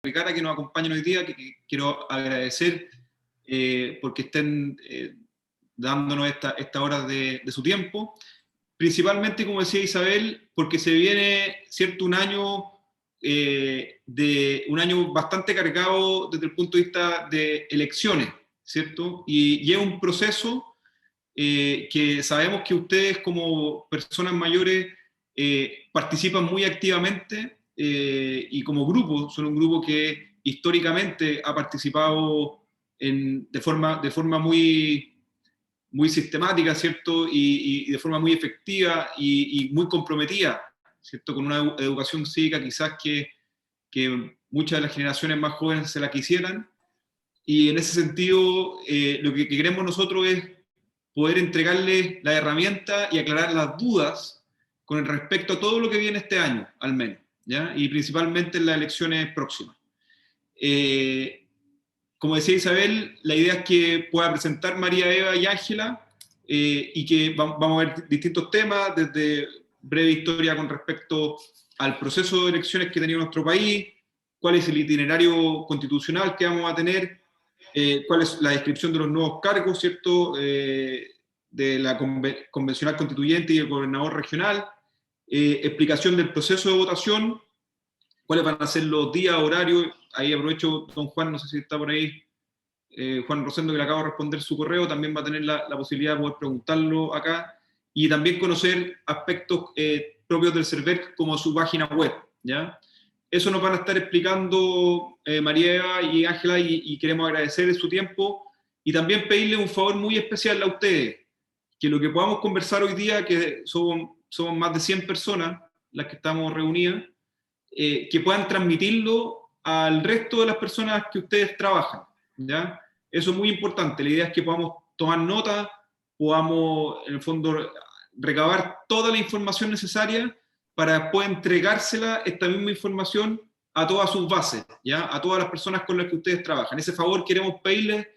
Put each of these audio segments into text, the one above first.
Vergara, que nos acompañan hoy día, que quiero agradecer porque estén dándonos esta hora de su tiempo. Principalmente, como decía Isabel, porque se viene, ¿cierto?, un año bastante cargado desde el punto de vista de elecciones, ¿cierto? Y es un proceso que sabemos que ustedes como personas mayores participan muy activamente y como grupo, son un grupo que históricamente ha participado de forma muy sistemática, ¿cierto? Y de forma muy efectiva y muy comprometida, ¿cierto? Con una educación cívica quizás que muchas de las generaciones más jóvenes se la quisieran. Y en ese sentido, lo que queremos nosotros es poder entregarles la herramienta y aclarar las dudas con respecto a todo lo que viene este año, al menos, ¿ya? Y principalmente en las elecciones próximas. Como decía Isabel, la idea es que pueda presentar María Eva y Ángela y que vamos a ver distintos temas, desde breve historia con respecto al proceso de elecciones que ha tenido nuestro país, cuál es el itinerario constitucional que vamos a tener, cuál es la descripción de los nuevos cargos, ¿cierto?, de la convencional constituyente y el gobernador regional, explicación del proceso de votación, cuáles van a ser los días, horarios. Ahí aprovecho, don Juan, no sé si está por ahí, Juan Rosendo, que le acabo de responder su correo, también va a tener la posibilidad de poder preguntarlo acá, y también conocer aspectos propios del CERVEL como su página web, ¿ya? Eso nos van a estar explicando María Eva y Ángela, y queremos agradecer su tiempo, y también pedirle un favor muy especial a ustedes, que lo que podamos conversar hoy día, que somos más de 100 personas las que estamos reunidas, que puedan transmitirlo al resto de las personas que ustedes trabajan, ¿ya? Eso es muy importante. La idea es que podamos tomar nota, podamos, en el fondo, recabar toda la información necesaria para después entregársela, esta misma información, a todas sus bases, ¿ya? A todas las personas con las que ustedes trabajan. Ese favor queremos pedirles.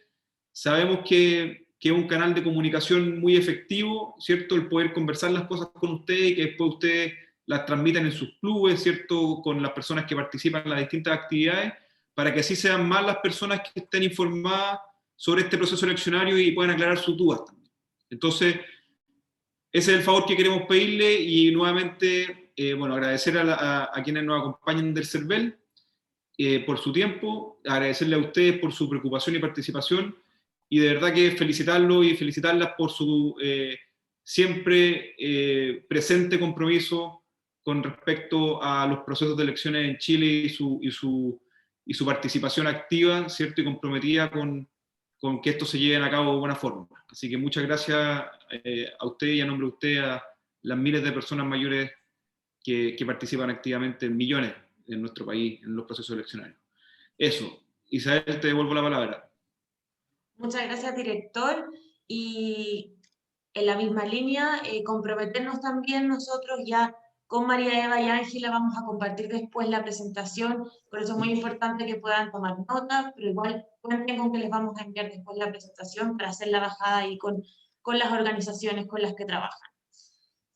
Sabemos que es un canal de comunicación muy efectivo, ¿cierto? El poder conversar las cosas con ustedes y que después ustedes las transmitan en sus clubes, ¿cierto?, con las personas que participan en las distintas actividades, para que así sean más las personas que estén informadas sobre este proceso eleccionario y puedan aclarar sus dudas también. Entonces, ese es el favor que queremos pedirle, y nuevamente, bueno, agradecer a quienes nos acompañan del CERVEL por su tiempo, agradecerle a ustedes por su preocupación y participación, y de verdad que felicitarlos y felicitarlas por su siempre presente compromiso con respecto a los procesos de elecciones en Chile y su participación activa, ¿cierto?, y comprometida con que esto se lleve a cabo de buena forma. Así que muchas gracias a usted y a nombre de usted a las miles de personas mayores que participan activamente, en millones en nuestro país, en los procesos eleccionarios. Eso. Isabel, te devuelvo la palabra. Muchas gracias, director. Y en la misma línea, comprometernos también nosotros ya con María Eva y Ángela, vamos a compartir después la presentación, por eso es muy importante que puedan tomar nota, pero igual cuenten con que les vamos a enviar después la presentación para hacer la bajada ahí con las organizaciones con las que trabajan.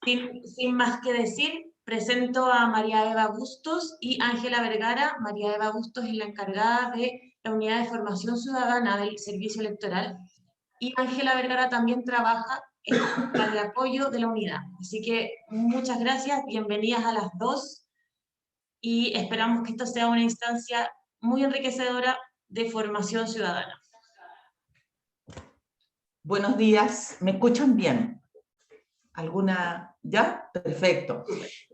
Sin más que decir, presento a María Eva Bustos y Ángela Vergara. María Eva Bustos es la encargada de la Unidad de Formación Ciudadana del Servicio Electoral, y Ángela Vergara también trabaja en la de apoyo de la unidad. Así que muchas gracias, bienvenidas a las dos, y esperamos que esto sea una instancia muy enriquecedora de formación ciudadana. Buenos días, ¿me escuchan bien? ¿Alguna? ¿Ya? Perfecto.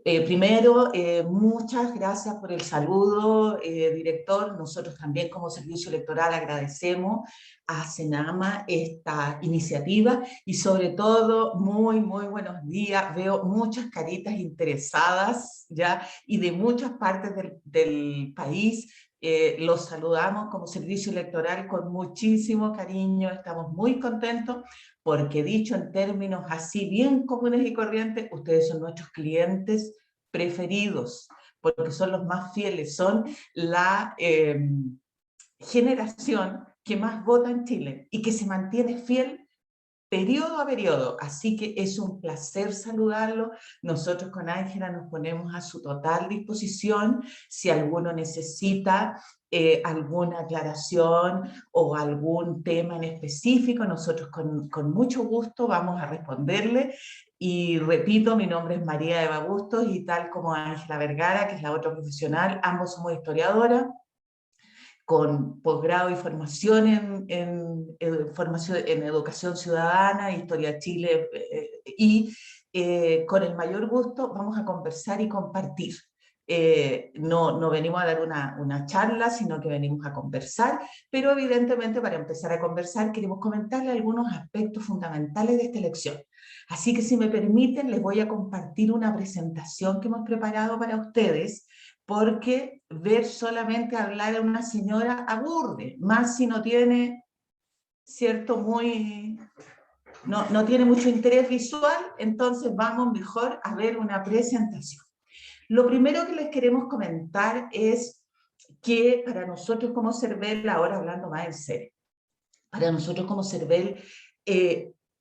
Primero, muchas gracias por el saludo, director. Nosotros también como Servicio Electoral agradecemos a CENAMA esta iniciativa, y sobre todo, muy buenos días. Veo muchas caritas interesadas, ¿ya? Y de muchas partes del país. Los saludamos como Servicio Electoral con muchísimo cariño. Estamos muy contentos porque, dicho en términos así bien comunes y corrientes, ustedes son nuestros clientes preferidos, porque son los más fieles, son la generación que más vota en Chile y que se mantiene fiel periodo a periodo, así que es un placer saludarlo. Nosotros con Ángela nos ponemos a su total disposición si alguno necesita alguna aclaración o algún tema en específico, nosotros con mucho gusto vamos a responderle. Y repito, mi nombre es María Eva Bustos y tal como Ángela Vergara, que es la otra profesional, ambos somos historiadoras, con posgrado y formación formación en educación ciudadana, historia de Chile, con el mayor gusto vamos a conversar y compartir. No venimos a dar una charla, sino que venimos a conversar, pero evidentemente para empezar a conversar queremos comentarle algunos aspectos fundamentales de esta elección. Así que si me permiten, les voy a compartir una presentación que hemos preparado para ustedes, porque ver solamente hablar a una señora aburre, más si no tiene, ¿cierto? No tiene mucho interés visual, entonces vamos mejor a ver una presentación. Lo primero que les queremos comentar es que para nosotros como CERVEL, ahora hablando más en serio, para nosotros como CERVEL,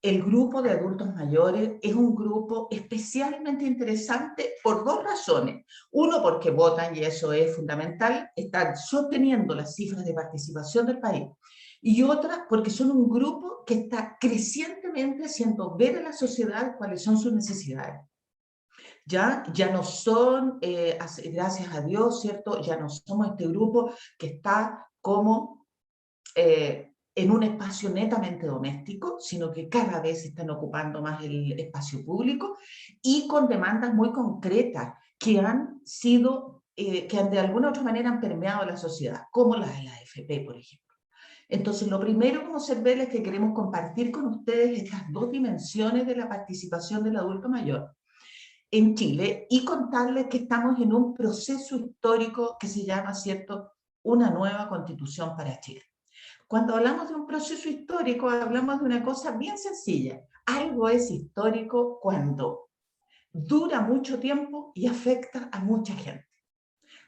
el grupo de adultos mayores es un grupo especialmente interesante por dos razones. Uno, porque votan, y eso es fundamental, están sosteniendo las cifras de participación del país. Y otra, porque son un grupo que está crecientemente haciendo ver a la sociedad cuáles son sus necesidades. Ya no son, gracias a Dios, ¿cierto? Ya no somos este grupo que está como en un espacio netamente doméstico, sino que cada vez están ocupando más el espacio público y con demandas muy concretas que han sido, que de alguna u otra manera han permeado la sociedad, como la de la AFP, por ejemplo. Entonces, lo primero como CERVEL es que queremos compartir con ustedes estas dos dimensiones de la participación del adulto mayor en Chile y contarles que estamos en un proceso histórico que se llama, ¿cierto?, una nueva constitución para Chile. Cuando hablamos de un proceso histórico, hablamos de una cosa bien sencilla. Algo es histórico cuando dura mucho tiempo y afecta a mucha gente.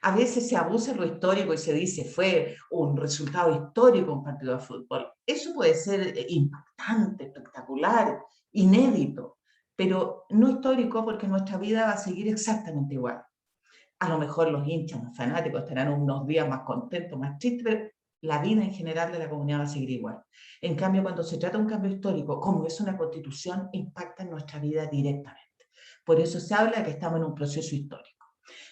A veces se abusa de lo histórico y se dice fue un resultado histórico un partido de fútbol. Eso puede ser impactante, espectacular, inédito, pero no histórico porque nuestra vida va a seguir exactamente igual. A lo mejor los hinchas más fanáticos estarán unos días más contentos, más tristes, pero la vida en general de la comunidad va a seguir igual. En cambio, cuando se trata de un cambio histórico, como es una constitución, impacta en nuestra vida directamente. Por eso se habla de que estamos en un proceso histórico.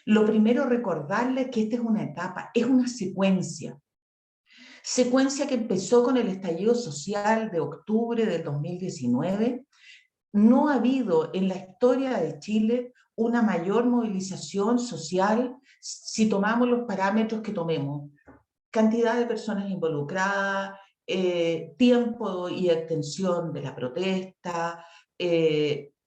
Lo primero, recordarles que esta es una etapa, es una secuencia. Secuencia que empezó con el estallido social de octubre del 2019. No ha habido en la historia de Chile una mayor movilización social si tomamos los parámetros que tomemos. Cantidad de personas involucradas, tiempo y extensión de la protesta,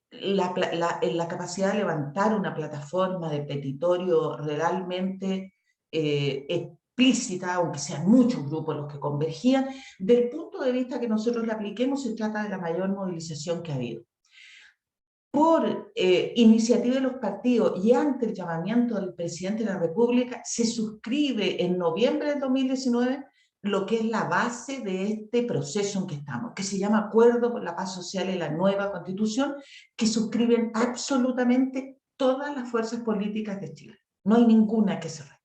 la capacidad de levantar una plataforma de petitorio realmente explícita, aunque sean muchos grupos los que convergían. Del punto de vista que nosotros le apliquemos, se trata de la mayor movilización que ha habido. Por iniciativa de los partidos y ante el llamamiento del presidente de la República, se suscribe en noviembre del 2019 lo que es la base de este proceso en que estamos, que se llama Acuerdo por la Paz Social y la Nueva Constitución, que suscriben absolutamente todas las fuerzas políticas de Chile. No hay ninguna que se reste.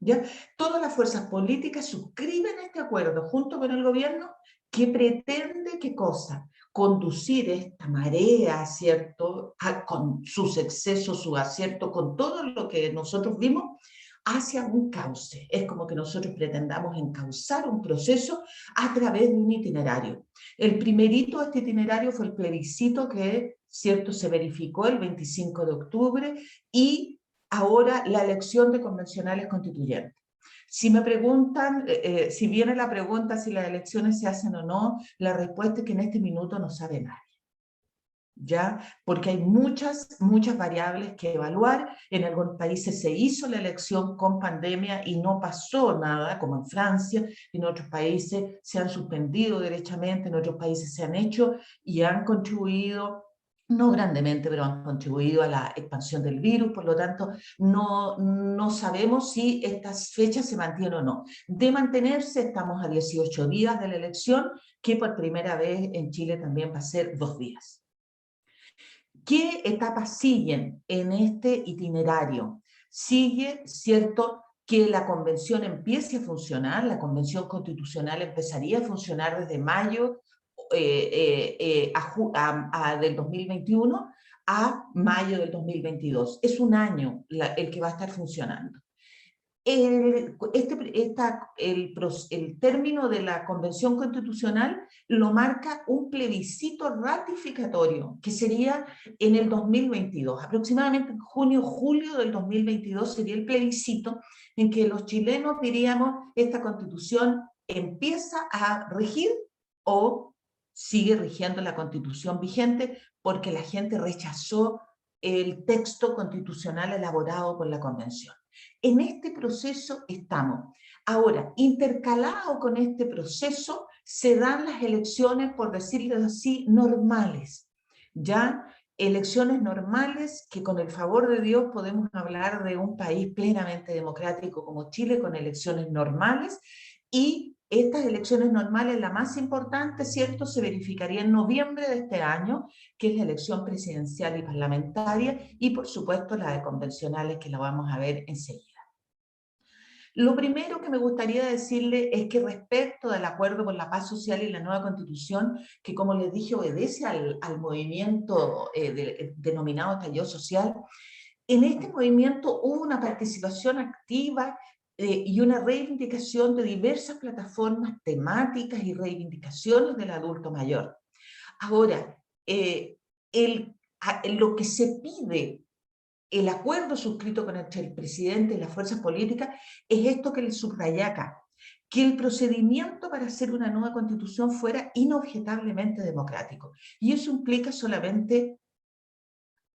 ¿Ya? Todas las fuerzas políticas suscriben este acuerdo junto con el gobierno que pretende, ¿qué cosa? Conducir esta marea, ¿cierto?, con sus excesos, su acierto, con todo lo que nosotros vimos, hacia un cauce. Es como que nosotros pretendamos encauzar un proceso a través de un itinerario. El primer hito de este itinerario fue el plebiscito que, ¿cierto?, se verificó el 25 de octubre y ahora la elección de convencionales constituyentes. Si me preguntan, si viene la pregunta si las elecciones se hacen o no, la respuesta es que en este minuto no sabe nadie. ¿Ya? Porque hay muchas variables que evaluar. En algunos países se hizo la elección con pandemia y no pasó nada, como en Francia. En otros países se han suspendido derechamente, en otros países se han hecho y han contribuido no grandemente, pero han contribuido a la expansión del virus, por lo tanto, no sabemos si estas fechas se mantienen o no. De mantenerse, estamos a 18 días de la elección, que por primera vez en Chile también va a ser 2 días. ¿Qué etapas siguen en este itinerario? Sigue, ¿cierto?, que la convención empiece a funcionar, la convención constitucional empezaría a funcionar desde mayo del 2021 a mayo del 2022. Es un año el que va a estar funcionando. El término de la Convención Constitucional lo marca un plebiscito ratificatorio, que sería en el 2022. Aproximadamente en junio, julio del 2022 sería el plebiscito en que los chilenos diríamos, esta Constitución empieza a regir o sigue rigiendo la Constitución vigente porque la gente rechazó el texto constitucional elaborado por la Convención. En este proceso estamos. Ahora, intercalado con este proceso, se dan las elecciones, por decirlo así, normales. Ya, elecciones normales que con el favor de Dios podemos hablar de un país plenamente democrático como Chile, con elecciones normales, y estas elecciones normales, la más importante, ¿cierto?, se verificaría en noviembre de este año, que es la elección presidencial y parlamentaria, y por supuesto la de convencionales, que la vamos a ver enseguida. Lo primero que me gustaría decirle es que respecto del Acuerdo por la Paz Social y la nueva Constitución, que como les dije obedece al movimiento denominado estallido social, en este movimiento hubo una participación activa y una reivindicación de diversas plataformas temáticas y reivindicaciones del adulto mayor. Ahora, lo que se pide, el acuerdo suscrito entre el presidente y las fuerzas políticas, es esto que les subrayé acá, que el procedimiento para hacer una nueva constitución fuera inobjetablemente democrático. Y eso implica solamente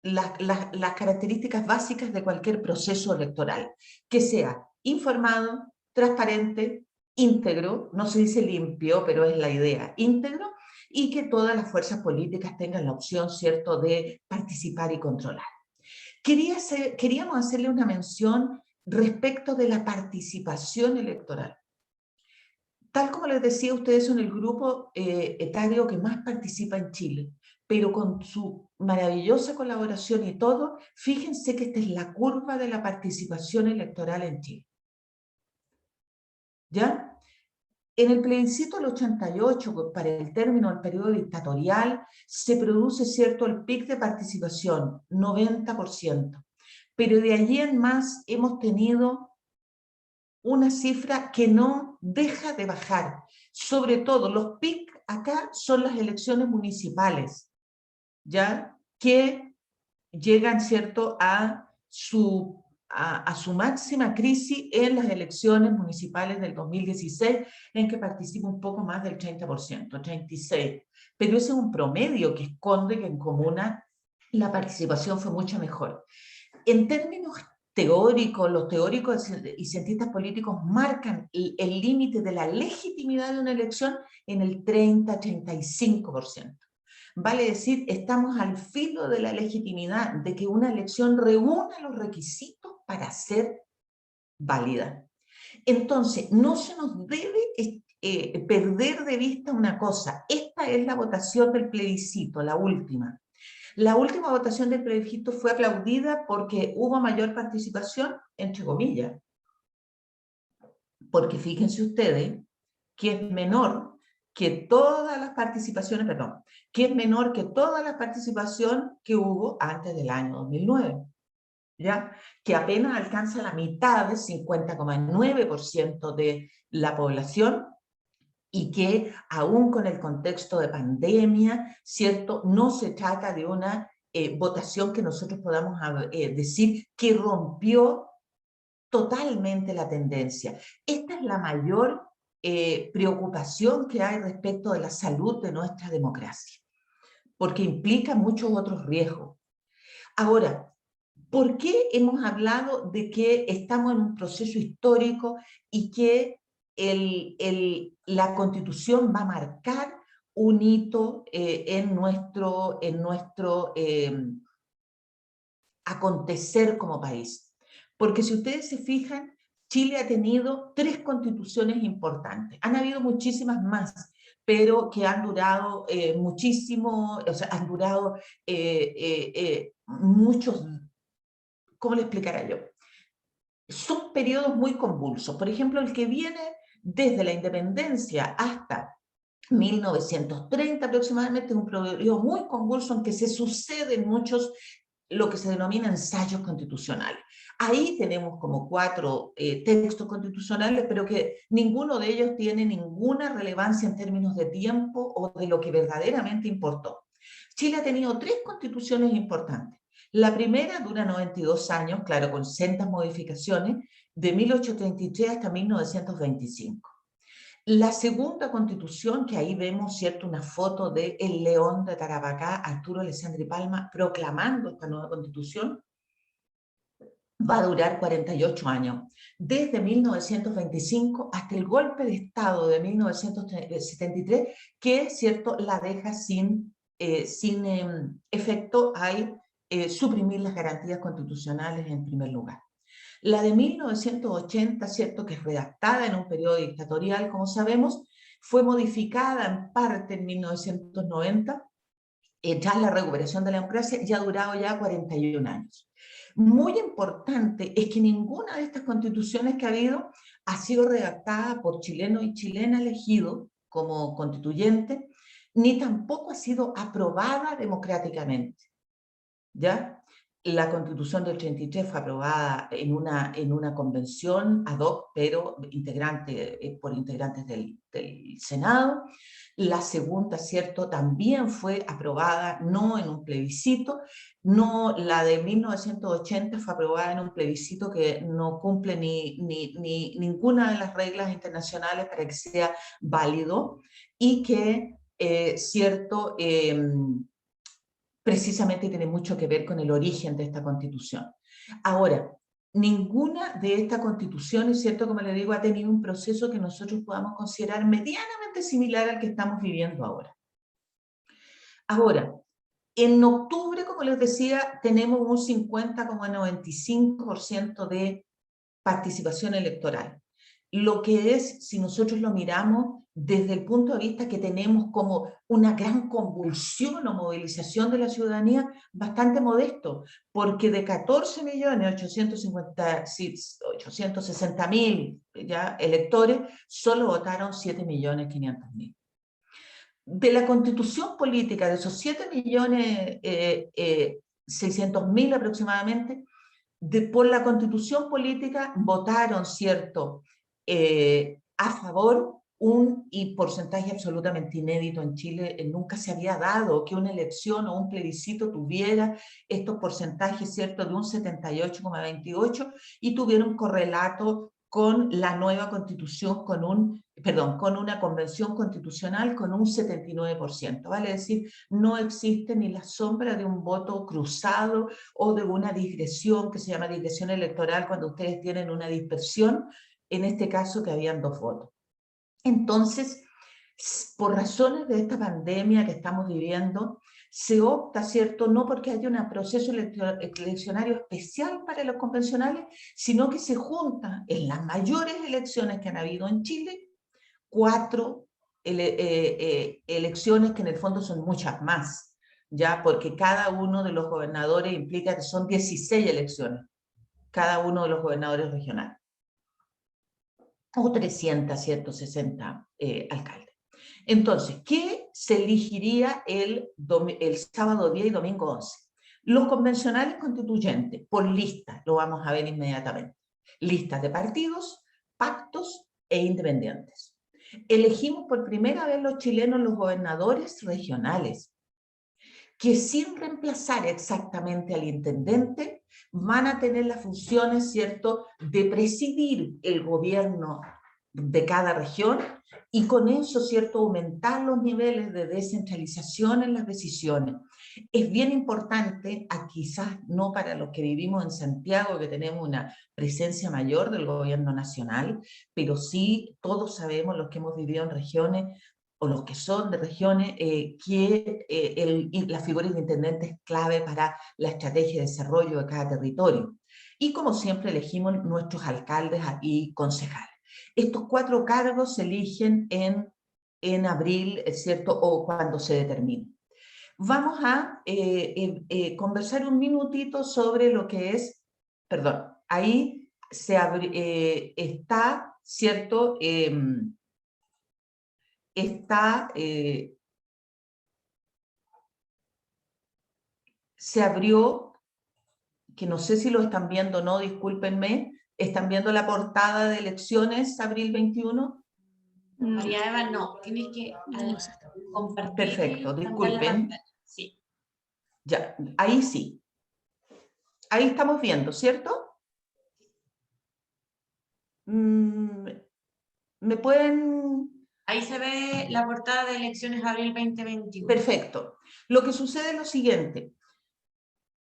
las características básicas de cualquier proceso electoral, que sea informado, transparente, íntegro, no se dice limpio, pero es la idea, íntegro, y que todas las fuerzas políticas tengan la opción, ¿cierto?, de participar y controlar. Queríamos hacerle una mención respecto de la participación electoral. Tal como les decía, ustedes son el grupo etario que más participa en Chile, pero con su maravillosa colaboración y todo, fíjense que esta es la curva de la participación electoral en Chile. ¿Ya? En el plebiscito del 88, para el término del periodo dictatorial, se produce, ¿cierto?, el pic de participación, 90%. Pero de allí en más hemos tenido una cifra que no deja de bajar. Sobre todo, los pic acá son las elecciones municipales, ¿ya?, que llegan, ¿cierto?, a su máxima crisis en las elecciones municipales del 2016, en que participa un poco más del 30%, 36%. Pero ese es un promedio que esconde que en comuna la participación fue mucho mejor. En términos teóricos, los teóricos y cientistas políticos marcan el límite de la legitimidad de una elección en el 30-35%. Vale decir, estamos al filo de la legitimidad, de que una elección reúna los requisitos para ser válida. Entonces, no se nos debe perder de vista una cosa. Esta es la votación del plebiscito, la última. La última votación del plebiscito fue aplaudida porque hubo mayor participación, entre comillas. Porque fíjense ustedes que es menor que todas las participaciones, perdón, que es menor que toda la participación que hubo antes del año 2009, ¿ya? Que apenas alcanza la mitad, del 50,9% de la población, y que aún con el contexto de pandemia, ¿cierto?, no se trata de una votación que nosotros podamos decir que rompió totalmente la tendencia. Esta es la mayor preocupación que hay respecto de la salud de nuestra democracia, porque implica muchos otros riesgos. Ahora, ¿por qué hemos hablado de que estamos en un proceso histórico y que la Constitución va a marcar un hito en nuestro acontecer como país. Porque si ustedes se fijan, Chile ha tenido 3 constituciones importantes. Han habido muchísimas más, pero que han durado muchísimo, o sea, han durado muchos, ¿cómo le explicaré yo? Son periodos muy convulsos. Por ejemplo, el que viene desde la independencia hasta 1930 aproximadamente es un periodo muy convulso en que se suceden muchos lo que se denomina ensayos constitucionales. Ahí tenemos como 4 textos constitucionales, pero que ninguno de ellos tiene ninguna relevancia en términos de tiempo o de lo que verdaderamente importó. Chile ha tenido 3 constituciones importantes. La primera dura 92 años, claro, con sendas modificaciones, de 1833 hasta 1925. La segunda constitución, que ahí vemos, ¿cierto?, una foto de el león de Tarapacá, Arturo Alessandri Palma, proclamando esta nueva constitución, va a durar 48 años, desde 1925 hasta el golpe de Estado de 1973, que, ¿cierto?, la deja sin efecto, hay suprimir las garantías constitucionales en primer lugar. La de 1980, ¿cierto?, que es redactada en un periodo dictatorial, como sabemos, fue modificada en parte en 1990, tras la recuperación de la democracia, y ha durado ya 41 años. Muy importante es que ninguna de estas constituciones que ha habido ha sido redactada por chilenos y chilenas elegidos como constituyentes, ni tampoco ha sido aprobada democráticamente, ¿ya? La Constitución del 33 fue aprobada en una convención ad hoc, pero por integrantes del Senado. La segunda, ¿cierto?, también fue aprobada no en un plebiscito, no, la de 1980 fue aprobada en un plebiscito que no cumple ninguna de las reglas internacionales para que sea válido y que, ¿cierto?, precisamente tiene mucho que ver con el origen de esta Constitución. Ahora, ninguna de estas constituciones, ¿cierto?, como le digo, ha tenido un proceso que nosotros podamos considerar medianamente similar al que estamos viviendo ahora. Ahora, en octubre, como les decía, tenemos un 50,95% de participación electoral. Lo que es, si nosotros lo miramos desde el punto de vista que tenemos como una gran convulsión o movilización de la ciudadanía, bastante modesto, porque de 14.860.000 ya electores, solo votaron 7.500.000. De la constitución política, de esos 7.600.000 aproximadamente, por la constitución política votaron, ¿cierto?, a favor y porcentaje absolutamente inédito en Chile. Nunca se había dado que una elección o un plebiscito tuviera estos porcentajes, ¿cierto?, de un 78,28 y tuviera un correlato con la nueva constitución, con una convención constitucional con un 79%. Vale decir, no existe ni la sombra de un voto cruzado o de una digresión que se llama digresión electoral cuando ustedes tienen una dispersión, en este caso que habían 2 votos. Entonces, por razones de esta pandemia que estamos viviendo, se opta, ¿cierto?, no porque haya un proceso eleccionario especial para los convencionales, sino que se juntan en las mayores elecciones que han habido en Chile, 4 elecciones que en el fondo son muchas más, ¿ya? Porque cada uno de los gobernadores implica que son 16 elecciones, cada uno de los gobernadores regionales, o 300, 160 alcaldes. Entonces, ¿qué se elegiría el sábado 10 y domingo 11? Los convencionales constituyentes, por listas, lo vamos a ver inmediatamente. Listas de partidos, pactos e independientes. Elegimos por primera vez los chilenos los gobernadores regionales, que sin reemplazar exactamente al intendente, van a tener las funciones, ¿cierto?, de presidir el gobierno de cada región y con eso, ¿cierto?, aumentar los niveles de descentralización en las decisiones. Es bien importante, quizás no para los que vivimos en Santiago, que tenemos una presencia mayor del gobierno nacional, pero sí todos sabemos, los que hemos vivido en regiones, o los que son de regiones, la figura del intendente es clave para la estrategia de desarrollo de cada territorio. Y como siempre elegimos nuestros alcaldes y concejales. Estos 4 cargos se eligen en abril, ¿es cierto?, o cuando se determine. Vamos a conversar un minutito sobre lo que es, perdón, ahí está, ¿cierto?, se abrió, que no sé si lo están viendo o no, discúlpenme, ¿están viendo la portada de elecciones abril 21? María Eva, no, tienes que compartir. Perfecto, y disculpen. Sí. Ya, ahí sí. Ahí estamos viendo, ¿cierto? ¿Me pueden...? Ahí se ve la portada de elecciones abril 2021. Perfecto. Lo que sucede es lo siguiente.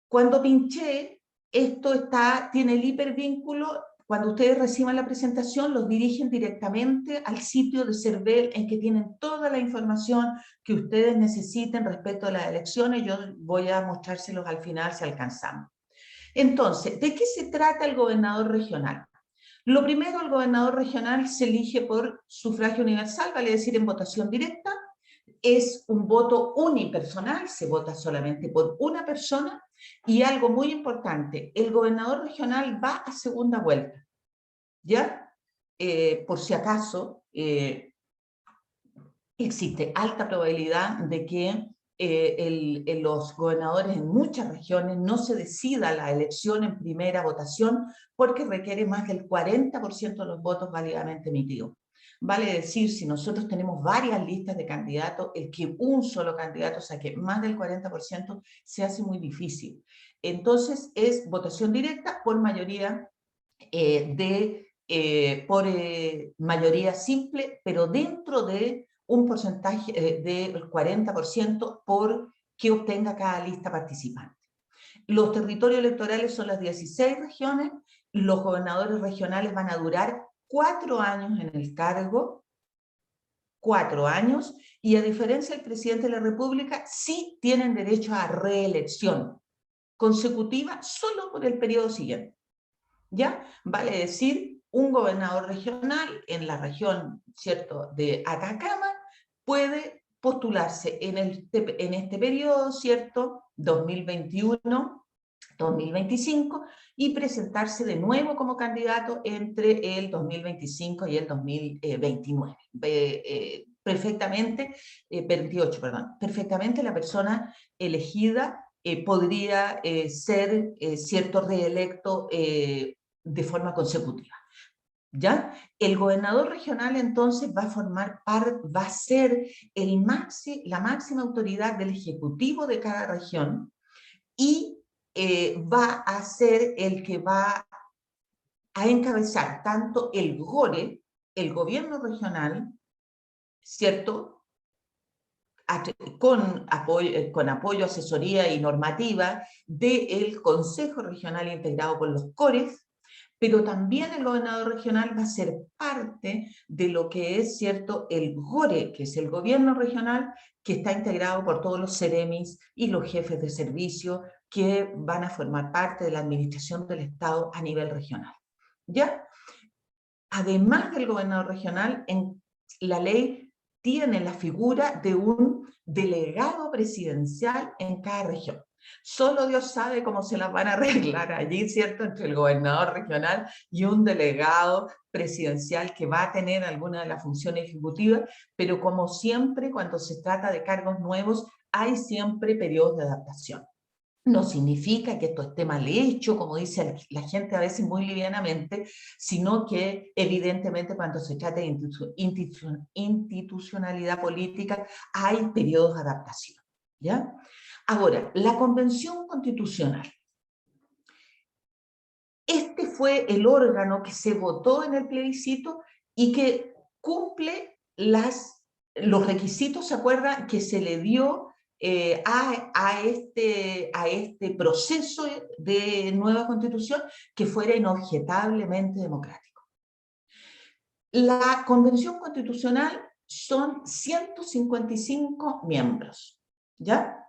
Cuando pinché, esto tiene el hipervínculo. Cuando ustedes reciban la presentación, los dirigen directamente al sitio de CERVEL en que tienen toda la información que ustedes necesiten respecto a las elecciones. Yo voy a mostrárselos al final si alcanzamos. Entonces, ¿de qué se trata el gobernador regional? Lo primero, el gobernador regional se elige por sufragio universal, vale decir en votación directa. Es un voto unipersonal, se vota solamente por una persona. Y algo muy importante, el gobernador regional va a segunda vuelta, ¿ya? Por si acaso, existe alta probabilidad de que los gobernadores en muchas regiones no se decida la elección en primera votación porque requiere más del 40% de los votos válidamente emitidos. Vale decir, si nosotros tenemos varias listas de candidatos, el que un solo candidato saque más del 40% se hace muy difícil. Entonces es votación directa por mayoría mayoría simple, pero dentro de un porcentaje del 40% por que obtenga cada lista participante. Los territorios electorales son las 16 regiones, los gobernadores regionales van a durar 4 años en el cargo, 4 años, y a diferencia del presidente de la República, sí tienen derecho a reelección consecutiva solo por el periodo siguiente. ¿Ya? Vale decir, un gobernador regional en la región, ¿cierto?, de Atacama puede postularse en este periodo, ¿cierto?, 2021-2025, y presentarse de nuevo como candidato entre el 2025 y el 2029. Perfectamente, 28, perdón, perfectamente la persona elegida podría ser, ¿cierto?, reelecto de forma consecutiva. ¿Ya? El gobernador regional entonces va a ser la máxima autoridad del ejecutivo de cada región y va a ser el que va a encabezar tanto el GORE, el gobierno regional, ¿cierto?, con apoyo, asesoría y normativa del Consejo Regional integrado por los CORES, pero también el gobernador regional va a ser parte de lo que es, ¿cierto?, el GORE, que es el gobierno regional, que está integrado por todos los CEREMIS y los jefes de servicio que van a formar parte de la administración del Estado a nivel regional. ¿Ya? Además del gobernador regional, en la ley tiene la figura de un delegado presidencial en cada región. Solo Dios sabe cómo se las van a arreglar allí, ¿cierto?, entre el gobernador regional y un delegado presidencial que va a tener alguna de las funciones ejecutivas, pero como siempre, cuando se trata de cargos nuevos, hay siempre periodos de adaptación. No significa que esto esté mal hecho, como dice la gente a veces muy livianamente, sino que evidentemente cuando se trata de institucionalidad política hay periodos de adaptación, ¿ya? Ahora, la Convención Constitucional. Este fue el órgano que se votó en el plebiscito y que cumple los requisitos, ¿se acuerdan?, que se le dio a este proceso de nueva constitución, que fuera inobjetablemente democrático. La Convención Constitucional son 155 miembros, ¿ya?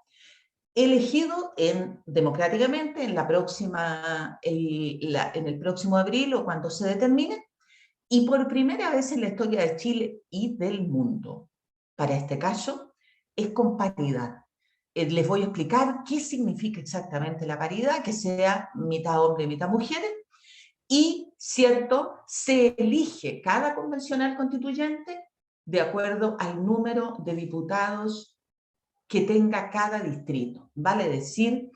Elegido democráticamente en el próximo abril o cuando se determine, y por primera vez en la historia de Chile y del mundo. Para este caso, es con paridad. Les voy a explicar qué significa exactamente la paridad, que sea mitad hombre y mitad mujeres, y, cierto, se elige cada convencional constituyente de acuerdo al número de diputados que tenga cada distrito. Vale decir,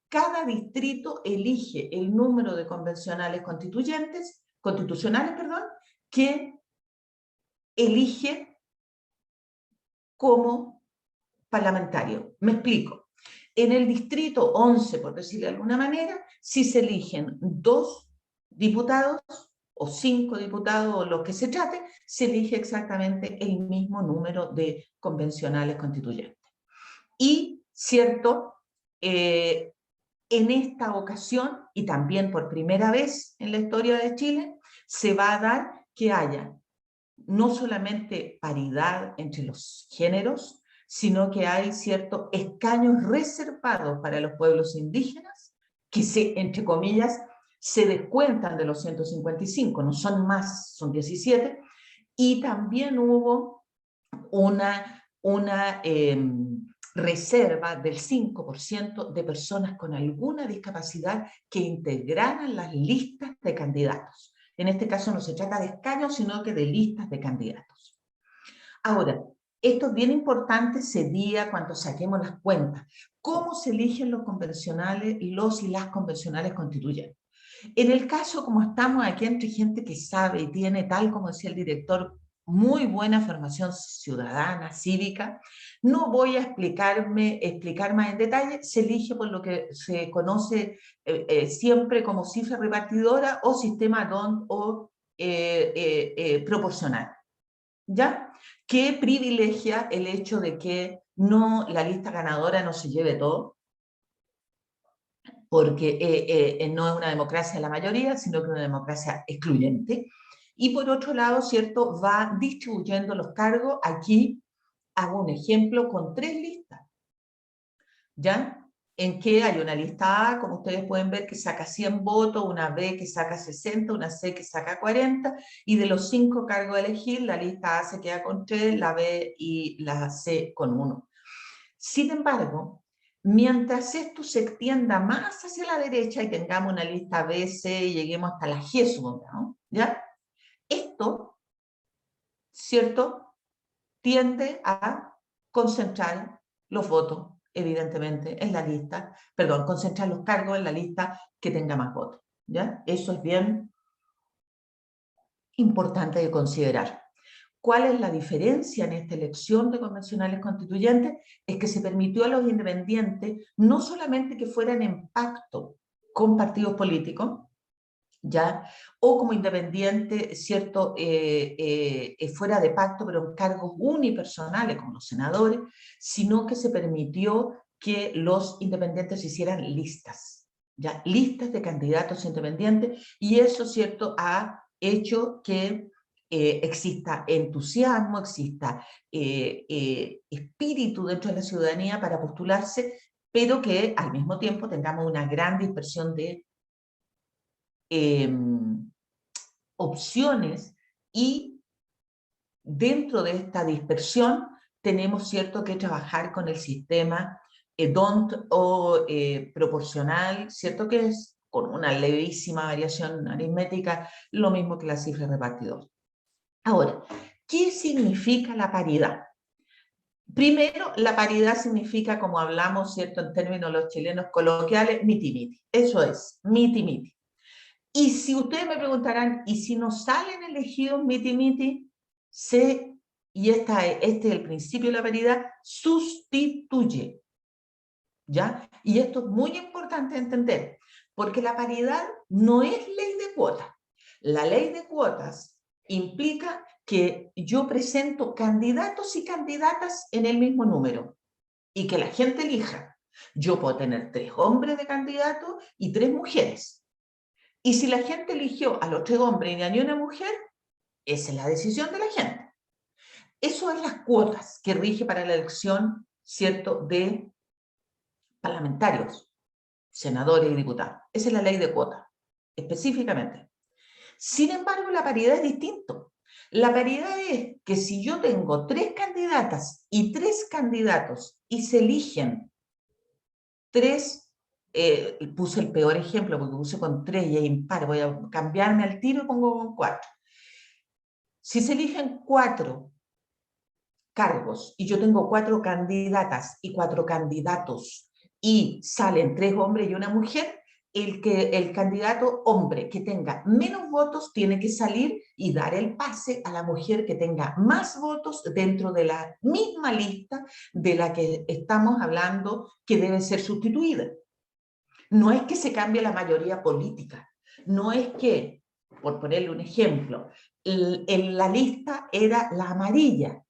cada distrito elige el número de convencionales constitucionales, que elige como parlamentario. Me explico. En el distrito 11, por decirlo de alguna manera, si se eligen 2 diputados o 5 diputados o lo que se trate, se elige exactamente el mismo número de convencionales constituyentes. Y, cierto, en esta ocasión, y también por primera vez en la historia de Chile, se va a dar que haya no solamente paridad entre los géneros, sino que hay ciertos escaños reservados para los pueblos indígenas, que entre comillas, se descuentan de los 155, no son más, son 17, y también hubo una reserva del 5% de personas con alguna discapacidad que integraran las listas de candidatos. En este caso no se trata de escaños, sino que de listas de candidatos. Ahora, esto es bien importante ese día cuando saquemos las cuentas. ¿Cómo se eligen los y las convencionales constituyentes? En el caso, como estamos aquí entre gente que sabe y tiene, tal como decía el director, muy buena formación ciudadana, cívica, no voy a explicar más en detalle, se elige por lo que se conoce siempre como cifra repartidora o sistema DONT o proporcional, ¿ya? Que privilegia el hecho de que la lista ganadora no se lleve todo, porque no es una democracia de la mayoría, sino que una democracia excluyente. Y por otro lado, ¿cierto?, va distribuyendo los cargos. Aquí hago un ejemplo con 3 listas, ¿ya? En que hay una lista A, como ustedes pueden ver, que saca 100 votos, una B que saca 60, una C que saca 40, y de los 5 cargos a elegir, la lista A se queda con 3, la B y la C con 1. Sin embargo, mientras esto se extienda más hacia la derecha y tengamos una lista B, C y lleguemos hasta la G, supongamos, ¿ya? Esto, ¿cierto?, tiende a concentrar los votos, evidentemente, en la lista, perdón, concentrar los cargos en la lista que tenga más votos, ¿ya? Eso es bien importante de considerar. ¿Cuál es la diferencia en esta elección de convencionales constituyentes? Es que se permitió a los independientes no solamente que fueran en pacto con partidos políticos, ¿ya? O como independiente, ¿cierto?, fuera de pacto, pero en cargos unipersonales, como los senadores, sino que se permitió que los independientes hicieran listas, ¿ya? Listas de candidatos independientes, y eso, ¿cierto?, ha hecho que exista entusiasmo, exista espíritu dentro de la ciudadanía para postularse, pero que al mismo tiempo tengamos una gran dispersión de opciones, y dentro de esta dispersión tenemos, cierto, que trabajar con el sistema DONT o proporcional, cierto, que es con una levísima variación aritmética, lo mismo que la cifra repartidora. Ahora, ¿qué significa la paridad? Primero, la paridad significa, como hablamos, cierto, en términos los chilenos coloquiales, miti-miti. Eso es, miti-miti. Y si ustedes me preguntarán, ¿y si no salen elegidos miti-miti? Y este es el principio de la paridad, sustituye, ¿ya? Y esto es muy importante entender, porque la paridad no es ley de cuotas. La ley de cuotas implica que yo presento candidatos y candidatas en el mismo número, y que la gente elija. Yo puedo tener 3 hombres de candidatos y 3 mujeres. Y si la gente eligió a los 3 hombres y a ni una mujer, esa es la decisión de la gente. Eso es las cuotas que rige para la elección, ¿cierto?, de parlamentarios, senadores y diputados. Esa es la ley de cuotas, específicamente. Sin embargo, la paridad es distinto. La paridad es que si yo tengo 3 candidatas y 3 candidatos y se eligen 3, puse el peor ejemplo porque puse con 3 y es impar, voy a cambiarme al tiro y pongo con 4. Si se eligen 4 cargos y yo tengo 4 candidatas y 4 candidatos y salen 3 hombres y una mujer, el candidato hombre que tenga menos votos tiene que salir y dar el pase a la mujer que tenga más votos dentro de la misma lista de la que estamos hablando que debe ser sustituida. No es que se cambie la mayoría política, no es que, por ponerle un ejemplo, en la lista era la amarilla,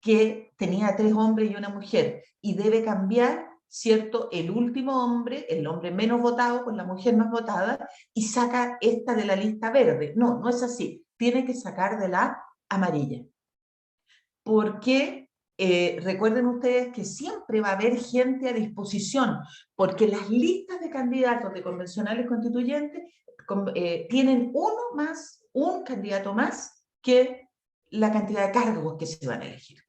que tenía 3 hombres y una mujer, y debe cambiar, ¿cierto?, el último hombre, el hombre menos votado con la mujer más votada, y saca esta de la lista verde. No, no es así. Tiene que sacar de la amarilla. Porque recuerden ustedes que siempre va a haber gente a disposición, porque las listas de candidatos de convencionales constituyentes tienen un candidato más que la cantidad de cargos que se van a elegir.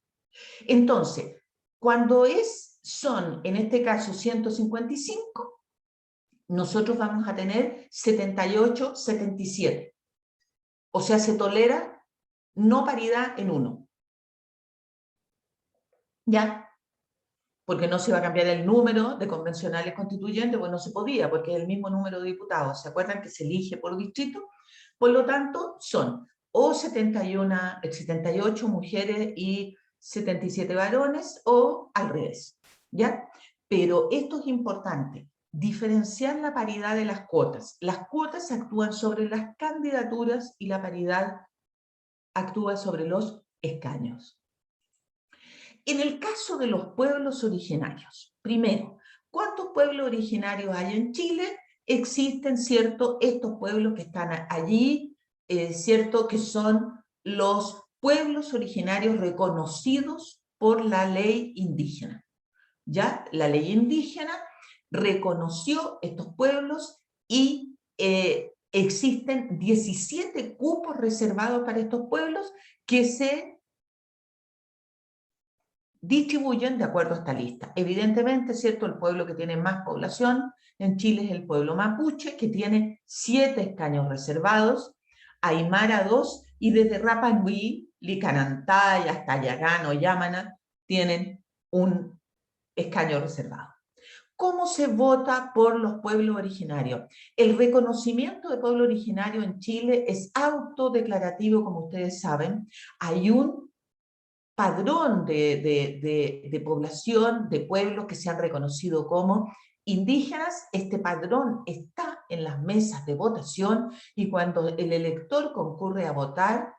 Entonces, cuando son, en este caso, 155, nosotros vamos a tener 78, 77. O sea, se tolera no paridad en 1. ¿Ya? Porque no se va a cambiar el número de convencionales constituyentes, pues no se podía, porque es el mismo número de diputados. ¿Se acuerdan que se elige por distrito? Por lo tanto, son o 78 mujeres y 77 varones, o al revés, ¿ya? Pero esto es importante, diferenciar la paridad de las cuotas. Las cuotas actúan sobre las candidaturas y la paridad actúa sobre los escaños. En el caso de los pueblos originarios, primero, ¿cuántos pueblos originarios hay en Chile? Existen, ¿cierto?, estos pueblos que están allí, ¿cierto?, que son los pueblos originarios reconocidos por la ley indígena. ¿Ya? La ley indígena reconoció estos pueblos y existen 17 cupos reservados para estos pueblos que se distribuyen de acuerdo a esta lista. Evidentemente, ¿cierto?, el pueblo que tiene más población en Chile es el pueblo mapuche, que tiene 7 escaños reservados, Aymara 2, y desde Rapa Nui, Licanantay hasta Yagán o Yamana tienen un escaño reservado. ¿Cómo se vota por los pueblos originarios? El reconocimiento de pueblo originario en Chile es autodeclarativo, como ustedes saben. Hay un padrón de población, de pueblos que se han reconocido como indígenas. Este padrón está en las mesas de votación y cuando el elector concurre a votar,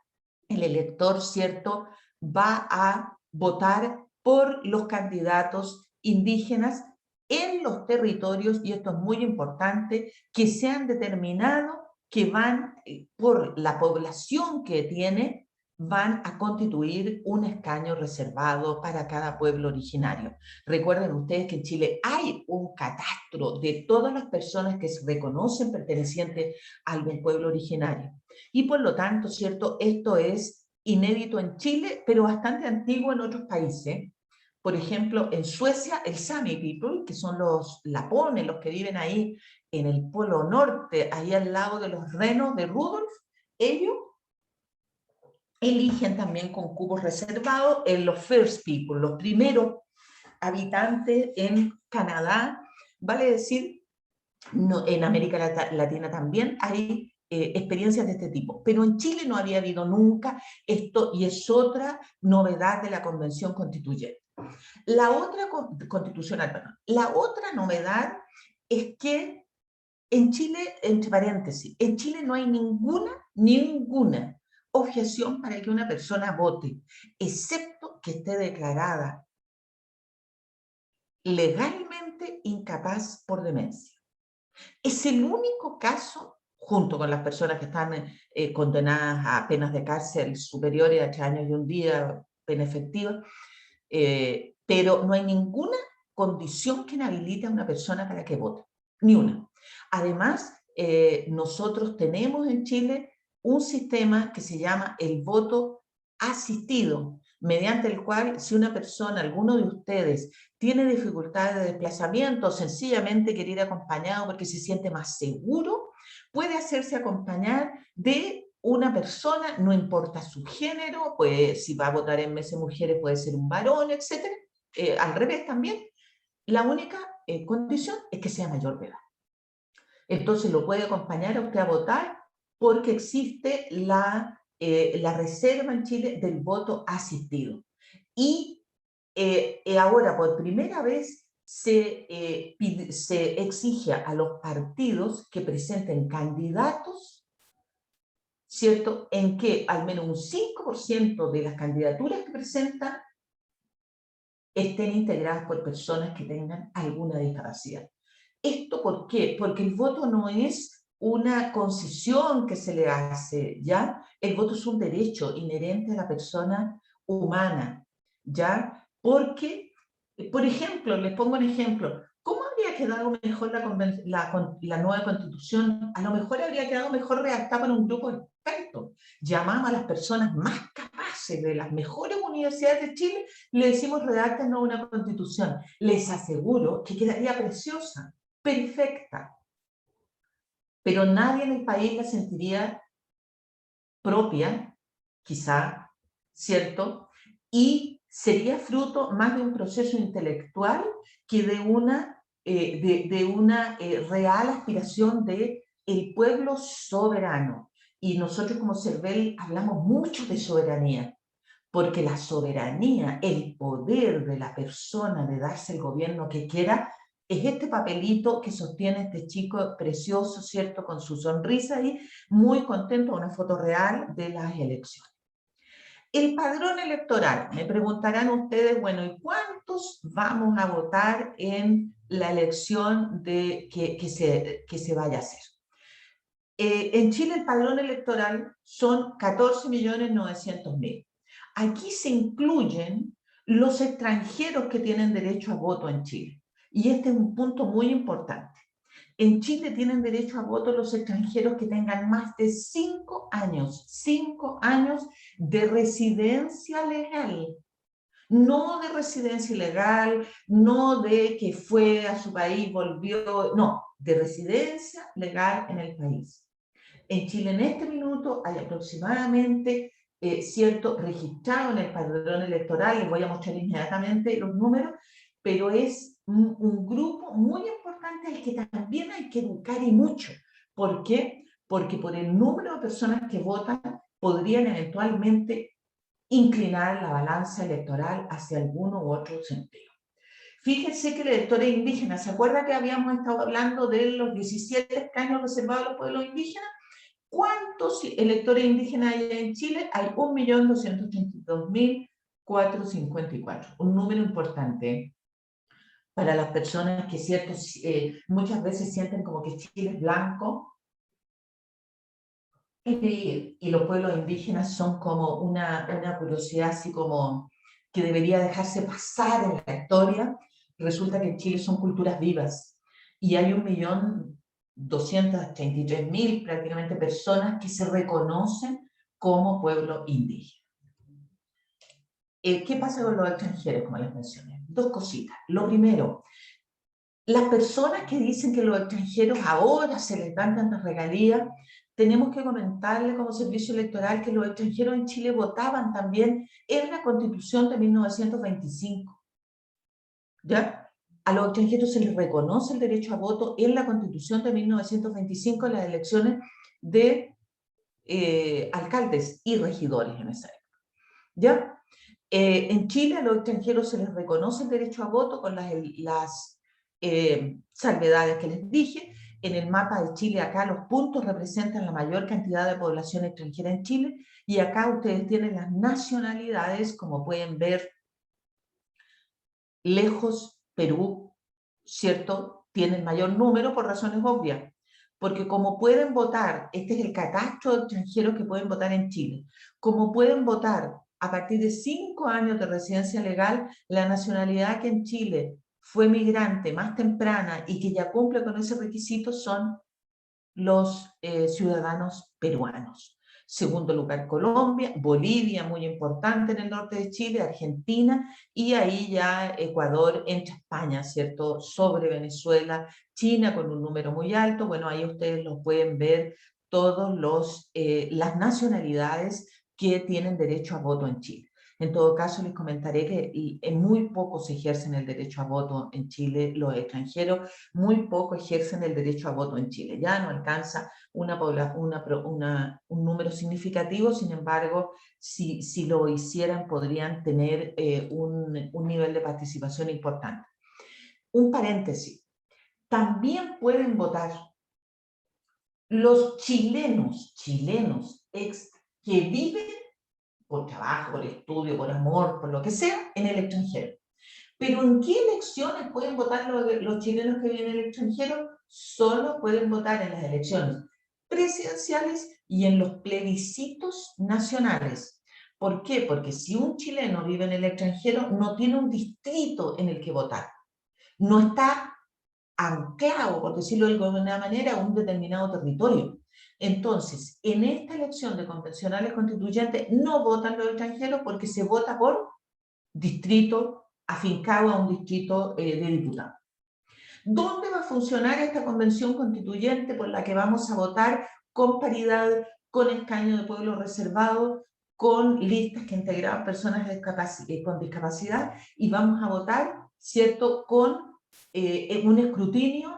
el elector, ¿cierto?, va a votar por los candidatos indígenas en los territorios, y esto es muy importante, que se han determinado que van, por la población que tiene, van a constituir un escaño reservado para cada pueblo originario. Recuerden ustedes que en Chile hay un catastro de todas las personas que se reconocen pertenecientes a algún pueblo originario. Y por lo tanto, ¿cierto?, esto es inédito en Chile, pero bastante antiguo en otros países. Por ejemplo, en Suecia, el Sami People, que son los lapones, los que viven ahí en el Polo Norte, ahí al lado de los renos de Rudolf, ellos eligen también con cupos reservados en los First People, los primeros habitantes en Canadá. Vale decir, no, en América Latina también hay experiencias de este tipo, pero en Chile no había habido nunca esto, y es otra novedad de la Convención Constituyente. La otra constitucional, perdón, la otra novedad es que en Chile, entre paréntesis, en Chile no hay ninguna objeción para que una persona vote, excepto que esté declarada legalmente incapaz por demencia. Es el único caso, junto con las personas que están condenadas a penas de cárcel superiores a 3 años y un día, pena efectiva, pero no hay ninguna condición que inhabilite a una persona para que vote, ni una. Además, nosotros tenemos en Chile un sistema que se llama el voto asistido, mediante el cual si una persona, alguno de ustedes, tiene dificultades de desplazamiento o sencillamente quiere ir acompañado porque se siente más seguro, puede hacerse acompañar de una persona, no importa su género, pues si va a votar en Mesa Mujeres puede ser un varón, etc. Al revés también. La única condición es que sea mayor de edad. Entonces lo puede acompañar a usted a votar porque existe la reserva en Chile del voto asistido. Y ahora por primera vez se exige a los partidos que presenten candidatos, ¿cierto?, en que al menos un 5% de las candidaturas que presentan estén integradas por personas que tengan alguna discapacidad. ¿Esto por qué? Porque el voto no es una concesión que se le hace, ¿ya? El voto es un derecho inherente a la persona humana, ¿ya? Porque, por ejemplo, les pongo un ejemplo, ¿cómo habría quedado mejor la nueva Constitución? A lo mejor habría quedado mejor redactada por un grupo de expertos. Llamamos a las personas más capaces de las mejores universidades de Chile, le decimos redacten una Constitución. Les aseguro que quedaría preciosa, perfecta, pero nadie en el país la sentiría propia, quizá, ¿cierto? Y sería fruto más de un proceso intelectual que de una real aspiración del pueblo soberano. Y nosotros como CERVEL hablamos mucho de soberanía, porque la soberanía, el poder de la persona de darse el gobierno que quiera, es este papelito que sostiene este chico precioso, ¿cierto?, con su sonrisa y muy contento, una foto real de las elecciones. El padrón electoral, me preguntarán ustedes, bueno, ¿y cuántos vamos a votar en la elección que se vaya a hacer? En Chile el padrón electoral son 14.900.000. Aquí se incluyen los extranjeros que tienen derecho a voto en Chile. Y este es un punto muy importante. En Chile tienen derecho a voto los extranjeros que tengan más de 5 años de residencia legal. No de residencia ilegal, no de que fue a su país, volvió, no, de residencia legal en el país. En Chile en este minuto hay aproximadamente, cierto, registrado en el padrón electoral, les voy a mostrar inmediatamente los números, pero es un grupo muy importante al que también hay que educar y mucho. ¿Por qué? Porque por el número de personas que votan podrían eventualmente inclinar la balanza electoral hacia alguno u otro sentido. Fíjense que los electores indígenas, ¿se acuerdan que habíamos estado hablando de los 17 escaños reservados a los pueblos indígenas? ¿Cuántos electores indígenas hay en Chile? Hay 1.232.454, un número importante para las personas que, cierto, muchas veces sienten como que Chile es blanco, y los pueblos indígenas son como una curiosidad así como que debería dejarse pasar en la historia. Resulta que en Chile son culturas vivas y hay 1.233.000 prácticamente personas que se reconocen como pueblo indígena. ¿Qué pasa con los extranjeros, como les mencioné? Dos cositas. Lo primero, las personas que dicen que los extranjeros ahora se les dan tantas regalías, tenemos que comentarle como servicio electoral que los extranjeros en Chile votaban también en la Constitución de 1925. ¿Ya? A los extranjeros se les reconoce el derecho a voto en la Constitución de 1925 en las elecciones de alcaldes y regidores en esa época. ¿Ya? En Chile a los extranjeros se les reconoce el derecho a voto con las salvedades que les dije. En el mapa de Chile acá los puntos representan la mayor cantidad de población extranjera en Chile y acá ustedes tienen las nacionalidades, como pueden ver, lejos Perú, ¿cierto? Tiene el mayor número por razones obvias, porque como pueden votar, este es el catastro de extranjeros que pueden votar en Chile, como pueden votar a partir de 5 años de residencia legal, la nacionalidad que en Chile fue migrante más temprana y que ya cumple con ese requisito son los ciudadanos peruanos. Segundo lugar, Colombia, Bolivia, muy importante en el norte de Chile, Argentina, y ahí ya Ecuador entre España, ¿cierto? Sobre Venezuela, China con un número muy alto. Bueno, ahí ustedes lo pueden ver, todas las nacionalidades que tienen derecho a voto en Chile. En todo caso, les comentaré que en muy pocos ejercen el derecho a voto en Chile los extranjeros, muy pocos ejercen el derecho a voto en Chile. Ya no alcanza un número significativo, sin embargo, si lo hicieran, podrían tener un nivel de participación importante. Un paréntesis, también pueden votar los chilenos que viven por trabajo, por estudio, por amor, por lo que sea, en el extranjero. Pero ¿en qué elecciones pueden votar los chilenos que viven en el extranjero? Solo pueden votar en las elecciones presidenciales y en los plebiscitos nacionales. ¿Por qué? Porque si un chileno vive en el extranjero, no tiene un distrito en el que votar. No está anclado, por decirlo de alguna manera, a un determinado territorio. Entonces, en esta elección de convencionales constituyentes no votan los extranjeros porque se vota por distrito afincado a un distrito de diputados. ¿Dónde va a funcionar esta convención constituyente por la que vamos a votar con paridad, con escaño de pueblo reservado, con listas que integraban personas con discapacidad, y vamos a votar, ¿cierto?, con un escrutinio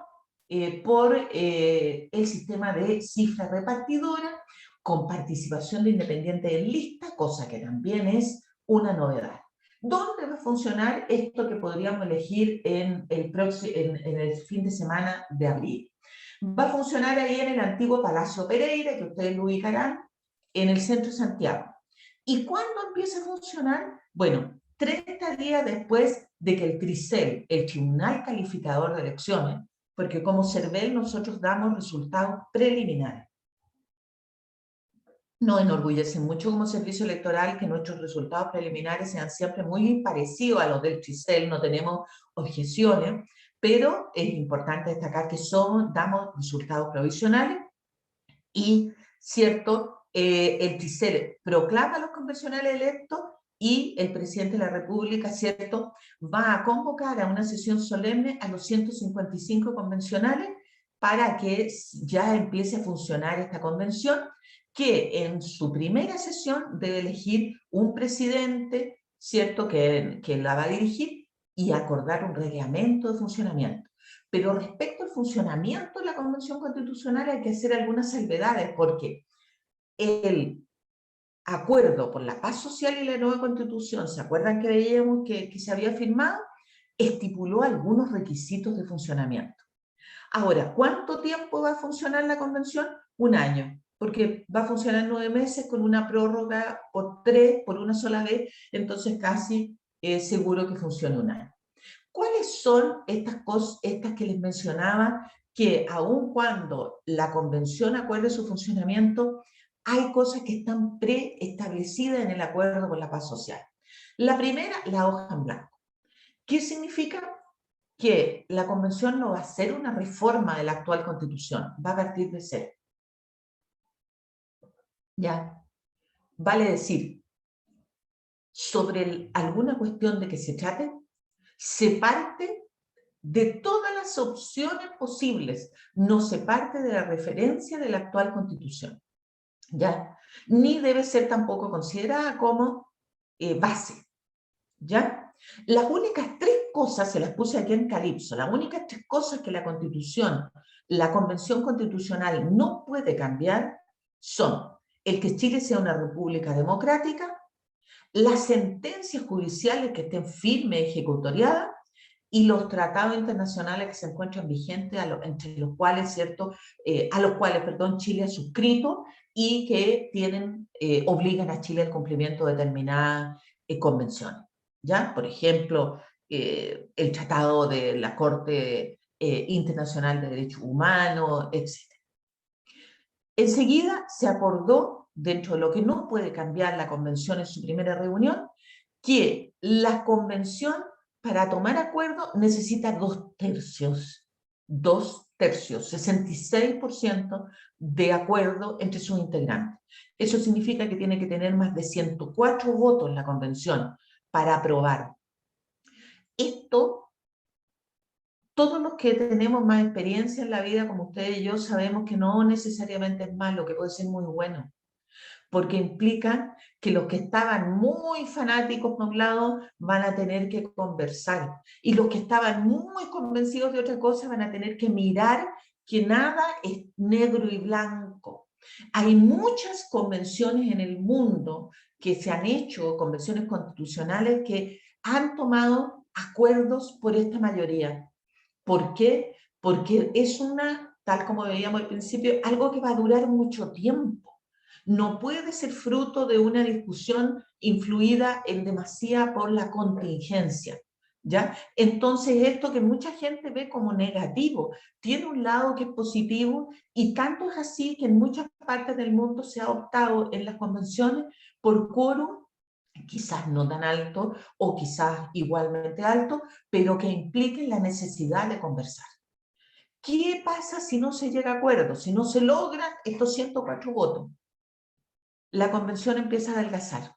por el sistema de cifra repartidora, con participación de independientes en lista, cosa que también es una novedad. ¿Dónde va a funcionar esto que podríamos elegir en el fin de semana de abril? Va a funcionar ahí en el antiguo Palacio Pereira, que ustedes lo ubicarán, en el centro de Santiago. ¿Y cuándo empieza a funcionar? Bueno, 30 días después de que el TRICEL, el Tribunal Calificador de Elecciones, porque como CERVEL nosotros damos resultados preliminares. Nos enorgullece mucho como servicio electoral que nuestros resultados preliminares sean siempre muy parecidos a los del TRICEL, no tenemos objeciones, pero es importante destacar que damos resultados provisionales y, ¿cierto?, el TRICEL proclama a los convencionales electos y el presidente de la República, ¿cierto?, va a convocar a una sesión solemne a los 155 convencionales para que ya empiece a funcionar esta convención, que en su primera sesión debe elegir un presidente, ¿cierto?, que la va a dirigir y acordar un reglamento de funcionamiento. Pero respecto al funcionamiento de la Convención Constitucional hay que hacer algunas salvedades, porque el acuerdo por la paz social y la nueva Constitución, ¿se acuerdan que veíamos que se había firmado? Estipuló algunos requisitos de funcionamiento. Ahora, ¿cuánto tiempo va a funcionar la Convención? Un año, porque va a funcionar 9 meses con una prórroga por 3, por una sola vez, entonces casi seguro que funcione un año. ¿Cuáles son estas que les mencionaba, que aun cuando la convención acuerde su funcionamiento, hay cosas que están preestablecidas en el acuerdo por la paz social? La primera, la hoja en blanco. ¿Qué significa? Que la convención no va a ser una reforma de la actual constitución, va a partir de cero. ¿Ya? Vale decir, sobre alguna cuestión de que se trate, se parte de todas las opciones posibles, no se parte de la referencia de la actual Constitución, ¿ya? Ni debe ser tampoco considerada como base, ¿ya? Las únicas 3 cosas, se las puse aquí en calipso, las únicas 3 cosas que la Constitución, la Convención Constitucional no puede cambiar son el que Chile sea una república democrática, las sentencias judiciales que estén firmes, ejecutoriadas, y los tratados internacionales que se encuentran vigentes, entre los cuales, ¿cierto?, Chile ha suscrito y que obligan a Chile al cumplimiento de determinadas convenciones, ¿ya? Por ejemplo, el Tratado de la Corte Internacional de Derechos Humanos, etc. Enseguida se acordó dentro de lo que no puede cambiar la convención en su primera reunión, que la convención para tomar acuerdo necesita 2/3, 66% de acuerdo entre sus integrantes. Eso significa que tiene que tener más de 104 votos la convención para aprobar. Esto, todos los que tenemos más experiencia en la vida, como ustedes y yo, sabemos que no necesariamente es malo, que puede ser muy bueno, porque implica que los que estaban muy fanáticos por un lado van a tener que conversar, y los que estaban muy convencidos de otra cosa van a tener que mirar que nada es negro y blanco. Hay muchas convenciones en el mundo que se han hecho, convenciones constitucionales que han tomado acuerdos por esta mayoría. ¿Por qué? Porque es tal como veíamos al principio, algo que va a durar mucho tiempo. No puede ser fruto de una discusión influida en demasía por la contingencia, ¿ya? Entonces esto que mucha gente ve como negativo, tiene un lado que es positivo, y tanto es así que en muchas partes del mundo se ha optado en las convenciones por quórum, quizás no tan alto o quizás igualmente alto, pero que impliquen la necesidad de conversar. ¿Qué pasa si no se llega a acuerdo? Si no se logran estos 104 votos, la convención empieza a adelgazar,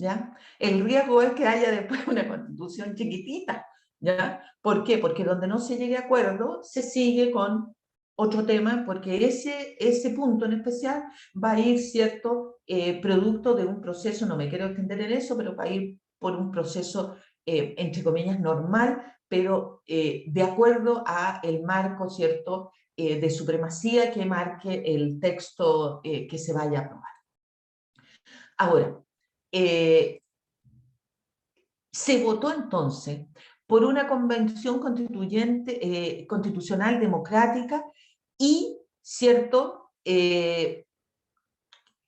¿ya? El riesgo es que haya después una constitución chiquitita, ¿ya? ¿Por qué? Porque donde no se llegue a acuerdo, se sigue con otro tema, porque ese punto en especial va a ir, ¿cierto?, producto de un proceso, no me quiero extender en eso, pero va a ir por un proceso, entre comillas, normal, pero de acuerdo a el marco, ¿cierto?, de supremacía que marque el texto que se vaya a aprobar. Ahora, se votó entonces por una convención constituyente, constitucional democrática, y, ¿cierto?,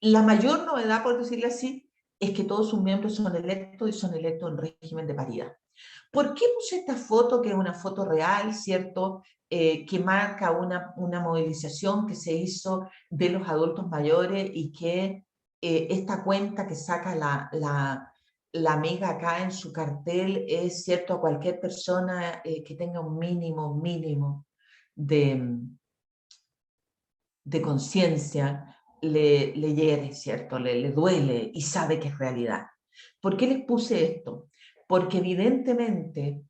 la mayor novedad, por decirlo así, es que todos sus miembros son electos, y son electos en régimen de paridad. ¿Por qué puse esta foto, que es una foto real, ¿cierto?, que marca una movilización que se hizo de los adultos mayores, y que esta cuenta que saca la amiga acá en su cartel es, ¿cierto?, a cualquier persona que tenga un mínimo de conciencia, le hiere, ¿cierto?, le duele, y sabe que es realidad. ¿Por qué les puse esto? Porque evidentemente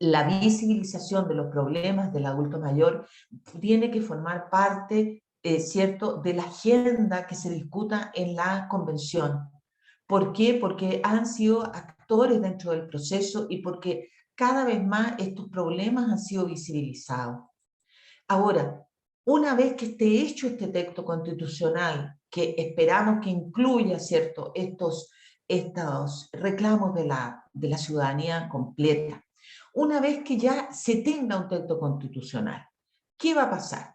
la visibilización de los problemas del adulto mayor tiene que formar parte, ¿cierto?, de la agenda que se discuta en la convención. ¿Por qué? Porque han sido actores dentro del proceso, y porque cada vez más estos problemas han sido visibilizados. Ahora, una vez que esté hecho este texto constitucional, que esperamos que incluya, ¿cierto?, estos reclamos de la ciudadanía completa, una vez que ya se tenga un texto constitucional, ¿qué va a pasar?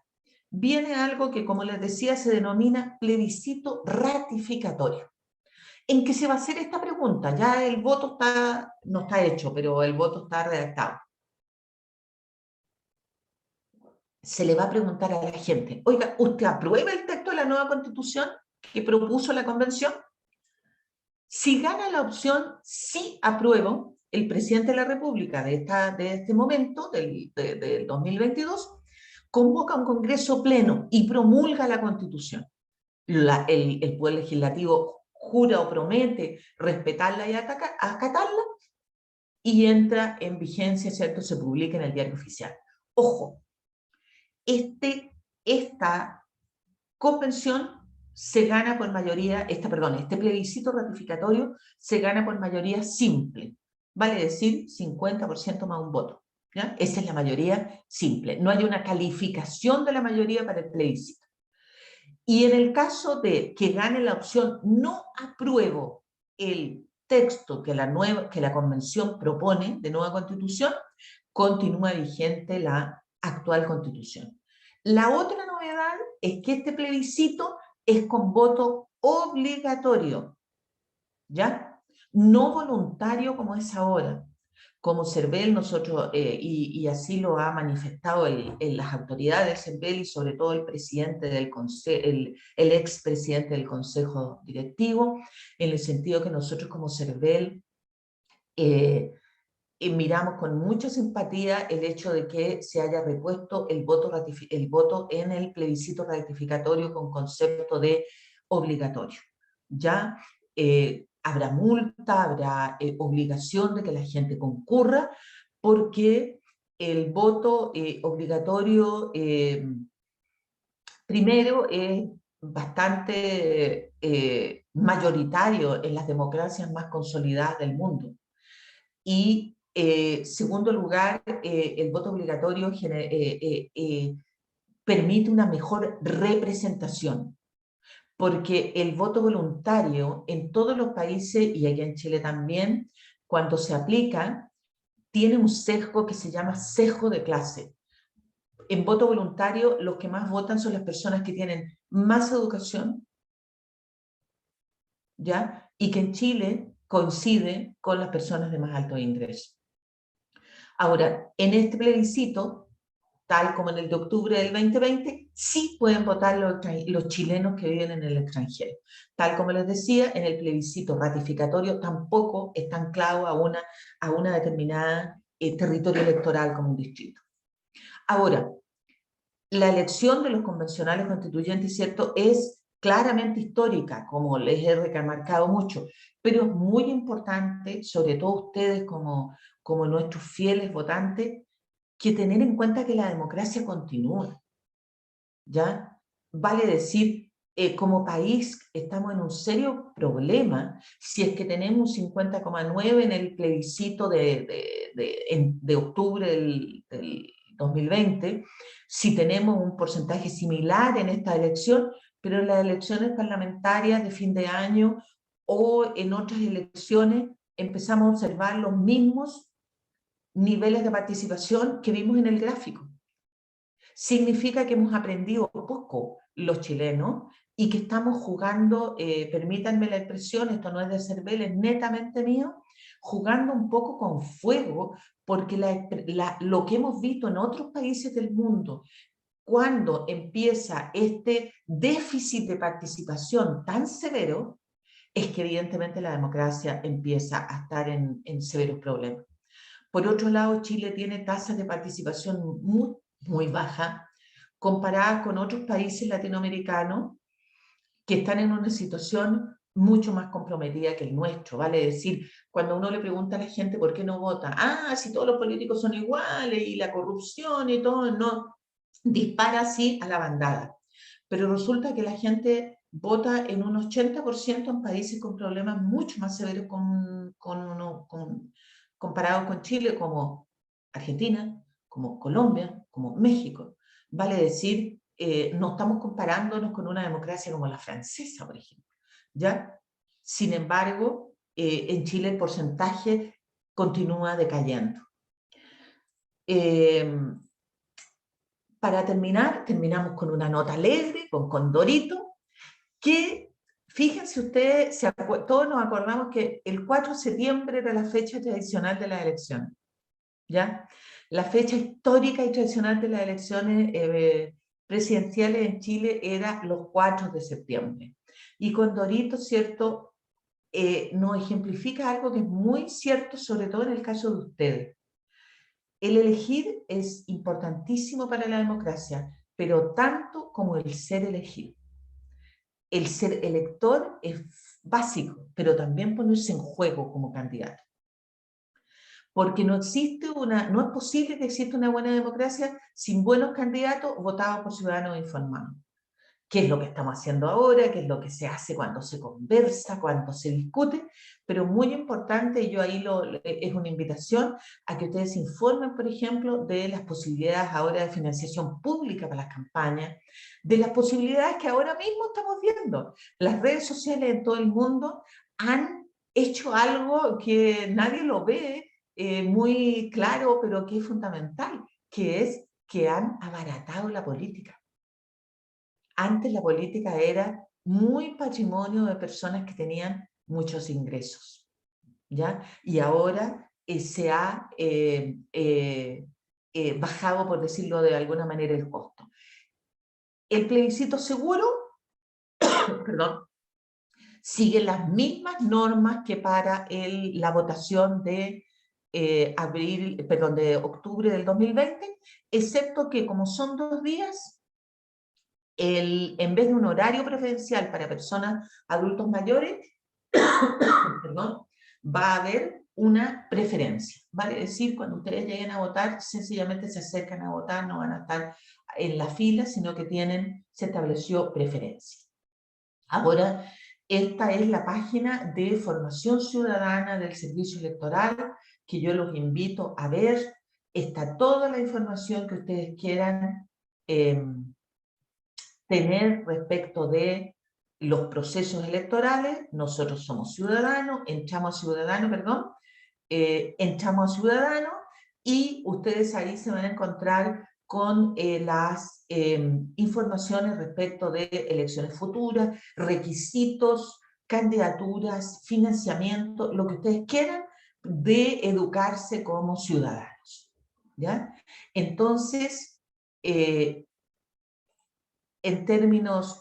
Viene algo que, como les decía, se denomina plebiscito ratificatorio. ¿En qué se va a hacer esta pregunta? Ya el voto no está hecho, pero el voto está redactado. Se le va a preguntar a la gente: oiga, ¿usted aprueba el texto de la nueva Constitución que propuso la Convención? Si gana la opción sí apruebo, el presidente de la República de este momento, del 2022, convoca un Congreso pleno y promulga la Constitución. El Poder Legislativo jura o promete respetarla y acatarla, y entra en vigencia, ¿cierto?, se publica en el Diario Oficial. Ojo, esta convención se gana por mayoría, este plebiscito ratificatorio se gana por mayoría simple, vale decir 50% más un voto, ¿ya? Esa es la mayoría simple, no hay una calificación de la mayoría para el plebiscito. Y en el caso de que gane la opción no apruebo el texto que la convención propone de nueva constitución, continúa vigente la actual constitución. La otra novedad es que este plebiscito es con voto obligatorio, ¿ya? No voluntario como es ahora. Como CERVEL nosotros, y así lo ha manifestado las autoridades del CERVEL y sobre todo el presidente del el expresidente del Consejo Directivo, en el sentido que nosotros como CERVEL miramos con mucha simpatía el hecho de que se haya repuesto el voto en el plebiscito ratificatorio con concepto de obligatorio. Ya habrá multa, habrá obligación de que la gente concurra, porque el voto obligatorio, primero, es bastante mayoritario en las democracias más consolidadas del mundo. Y segundo lugar, el voto obligatorio permite una mejor representación, porque el voto voluntario en todos los países, y aquí en Chile también, cuando se aplica, tiene un sesgo que se llama sesgo de clase. En voto voluntario, los que más votan son las personas que tienen más educación, ¿ya? Y que en Chile coincide con las personas de más alto ingreso. Ahora, en este plebiscito, tal como en el de octubre del 2020, sí pueden votar los chilenos que viven en el extranjero. Tal como les decía, en el plebiscito ratificatorio tampoco está anclado a una determinada territorio electoral como un distrito. Ahora, la elección de los convencionales constituyentes, ¿cierto?, es claramente histórica, como les he remarcado mucho, pero es muy importante, sobre todo ustedes como nuestros fieles votantes, que tener en cuenta que la democracia continúa, ¿ya? Vale decir, como país estamos en un serio problema si es que tenemos un 50,9 en el plebiscito de octubre del 2020, si tenemos un porcentaje similar en esta elección, pero en las elecciones parlamentarias de fin de año o en otras elecciones empezamos a observar los mismos niveles de participación que vimos en el gráfico. Significa que hemos aprendido poco los chilenos y que estamos jugando, permítanme la expresión, esto no es de CERVEL, es netamente mío, jugando un poco con fuego, porque lo que hemos visto en otros países del mundo, cuando empieza este déficit de participación tan severo, es que evidentemente la democracia empieza a estar en severos problemas. Por otro lado, Chile tiene tasas de participación muy, muy bajas comparadas con otros países latinoamericanos que están en una situación mucho más comprometida que el nuestro. Vale decir, cuando uno le pregunta a la gente por qué no vota, si todos los políticos son iguales y la corrupción y todo, no, dispara así a la bandada. Pero resulta que la gente vota en un 80% en países con problemas mucho más severos comparado con Chile, como Argentina, como Colombia, como México. Vale decir, no estamos comparándonos con una democracia como la francesa, por ejemplo, ¿ya? Sin embargo, en Chile el porcentaje continúa decayendo. Para terminar, terminamos con una nota alegre, con Condorito, que, fíjense ustedes, todos nos acordamos que el 4 de septiembre era la fecha tradicional de las elecciones, ¿ya? La fecha histórica y tradicional de las elecciones presidenciales en Chile era los 4 de septiembre. Y Condorito, ¿cierto?, nos ejemplifica algo que es muy cierto, sobre todo en el caso de ustedes. El elegir es importantísimo para la democracia, pero tanto como el ser elegido. El ser elector es básico, pero también ponerse en juego como candidato. Porque no es posible que exista una buena democracia sin buenos candidatos votados por ciudadanos informados. ¿Qué es lo que estamos haciendo ahora? ¿Qué es lo que se hace cuando se conversa, cuando se discute? Pero muy importante, y yo ahí es una invitación a que ustedes se informen, por ejemplo, de las posibilidades ahora de financiación pública para las campañas, de las posibilidades que ahora mismo estamos viendo. Las redes sociales en todo el mundo han hecho algo que nadie lo ve muy claro, pero que es fundamental, que es que han abaratado la política. Antes la política era muy patrimonio de personas que tenían muchos ingresos, ¿ya? Y ahora se ha bajado, por decirlo de alguna manera, el costo. El plebiscito seguro, perdón, sigue las mismas normas que para la votación de de octubre del 2020, excepto que como son 2 días, en vez de un horario preferencial para personas adultos mayores, perdón, va a haber una preferencia. Vale decir, cuando ustedes lleguen a votar, sencillamente se acercan a votar, no van a estar en la fila, sino que se estableció preferencia. Ahora, esta es la página de formación ciudadana del Servicio Electoral, que yo los invito a ver. Está toda la información que ustedes quieran tener respecto de los procesos electorales. Nosotros somos ciudadanos, entramos a Ciudadano, y ustedes ahí se van a encontrar con las informaciones respecto de elecciones futuras, requisitos, candidaturas, financiamiento, lo que ustedes quieran de educarse como ciudadanos, ¿ya? Entonces, en términos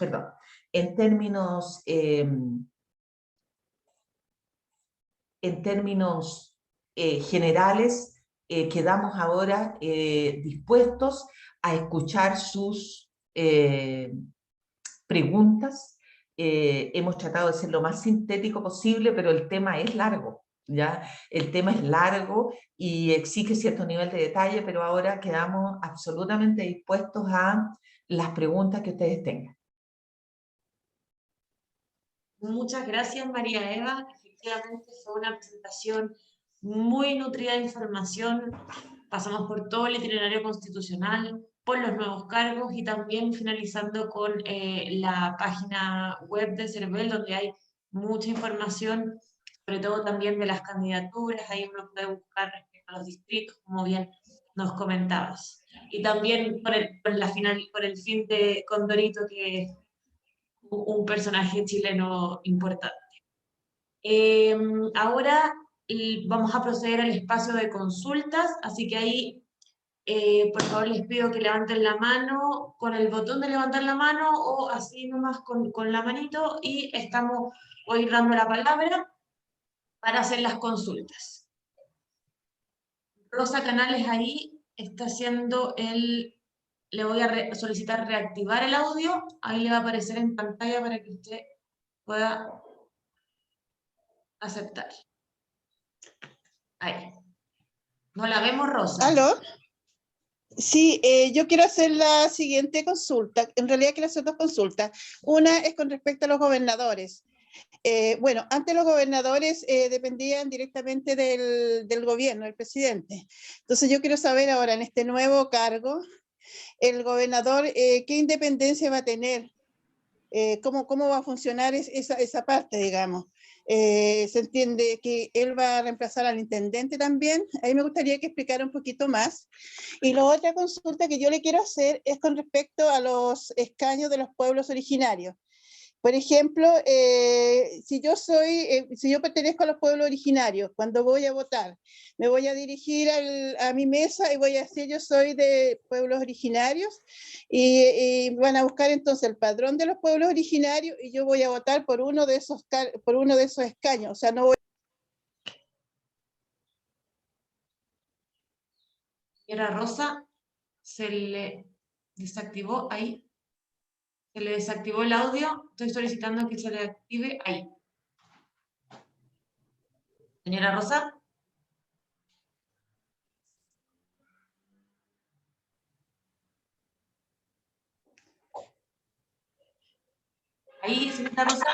generales, quedamos ahora dispuestos a escuchar sus preguntas. Hemos tratado de ser lo más sintético posible, pero el tema es largo, ¿ya? El tema es largo y exige cierto nivel de detalle, pero ahora quedamos absolutamente dispuestos a las preguntas que ustedes tengan. Muchas gracias, María Eva. Efectivamente fue una presentación muy nutrida de información. Pasamos por todo el itinerario constitucional, por los nuevos cargos y también finalizando con la página web de CERVEL, donde hay mucha información, sobre todo también de las candidaturas. Ahí uno puede buscar respecto a los distritos, como bien nos comentabas. Y también por el fin de Condorito, que es un personaje chileno importante. Ahora vamos a proceder al espacio de consultas, así que ahí, por favor, les pido que levanten la mano con el botón de levantar la mano o así nomás con la manito, y voy dando la palabra para hacer las consultas. Rosa Canales ahí está haciendo le voy a solicitar reactivar el audio, ahí le va a aparecer en pantalla para que usted pueda aceptar. Ahí. ¿No la vemos, Rosa? ¿Aló? Sí, yo quiero hacer la siguiente consulta. En realidad quiero hacer 2 consultas. Una es con respecto a los gobernadores. Bueno, antes los gobernadores dependían directamente del gobierno, del presidente. Entonces yo quiero saber ahora, en este nuevo cargo, el gobernador, ¿qué independencia va a tener? ¿Cómo va a funcionar esa parte, digamos? Se entiende que él va a reemplazar al intendente también. Ahí me gustaría que explicara un poquito más. Y la otra consulta que yo le quiero hacer es con respecto a los escaños de los pueblos originarios. Por ejemplo, si yo pertenezco a los pueblos originarios, cuando voy a votar, me voy a dirigir a mi mesa y voy a decir yo soy de pueblos originarios, y van a buscar entonces el padrón de los pueblos originarios y yo voy a votar por uno de esos escaños. O sea, no voy. Era Rosa, se le desactivó ahí. Se le desactivó el audio. Estoy solicitando que se le active ahí. Señora Rosa. Ahí, señora Rosa.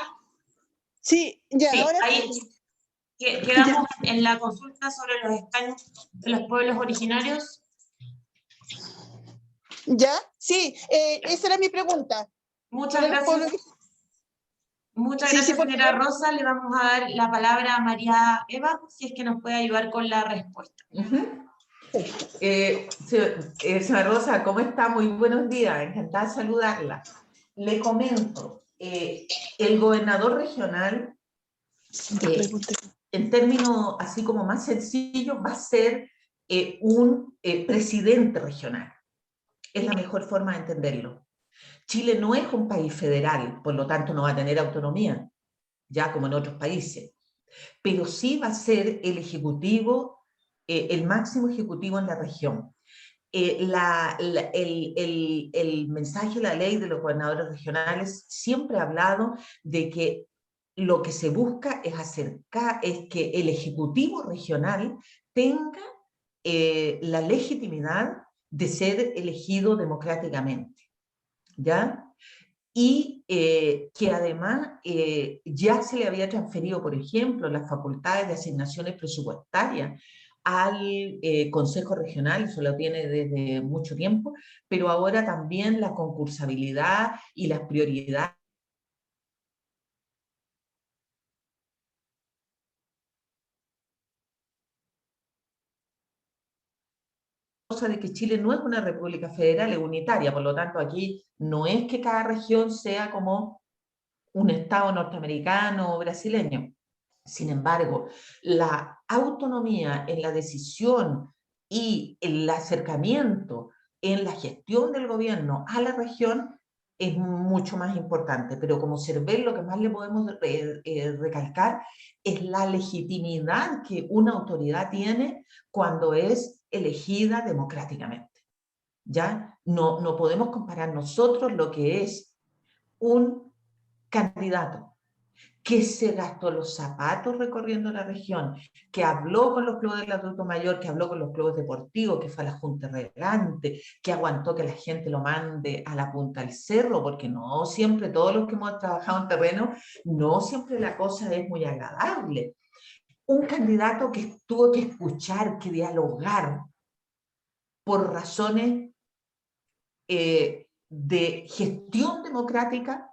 Sí, ya, sí, ahora ahí quedamos en la consulta sobre los escaños de los pueblos originarios. ¿Ya? Sí, esa era mi pregunta. Muchas gracias. Muchas gracias, señora Rosa. Le vamos a dar la palabra a María Eva, si es que nos puede ayudar con la respuesta. Señora Rosa, ¿cómo está? Muy buenos días, encantada de saludarla. Le comento, el gobernador regional en términos así como más sencillos, va a ser un presidente regional. Es la mejor forma de entenderlo. Chile no es un país federal, por lo tanto no va a tener autonomía, ya como en otros países, pero sí va a ser el ejecutivo, el máximo ejecutivo en la región. El mensaje de la ley de los gobernadores regionales siempre ha hablado de que lo que se busca es que el ejecutivo regional tenga la legitimidad de ser elegido democráticamente, ¿ya? Y que además ya se le había transferido, por ejemplo, las facultades de asignaciones presupuestarias al Consejo Regional, eso lo tiene desde mucho tiempo, pero ahora también la concursabilidad y las prioridades de que Chile no es una república federal, es unitaria, por lo tanto aquí no es que cada región sea como un estado norteamericano o brasileño. Sin embargo, la autonomía en la decisión y el acercamiento en la gestión del gobierno a la región es mucho más importante, pero como CERVEL lo que más le podemos recalcar es la legitimidad que una autoridad tiene cuando es elegida democráticamente. ¿Ya? No podemos comparar nosotros lo que es un candidato que se gastó los zapatos recorriendo la región, que habló con los clubes del adulto mayor, que habló con los clubes deportivos, que fue a la Junta Regante, que aguantó que la gente lo mande a la punta del cerro, porque no siempre, todos los que hemos trabajado en terreno, no siempre la cosa es muy agradable. Un candidato que tuvo que escuchar, que dialogar por razones de gestión democrática,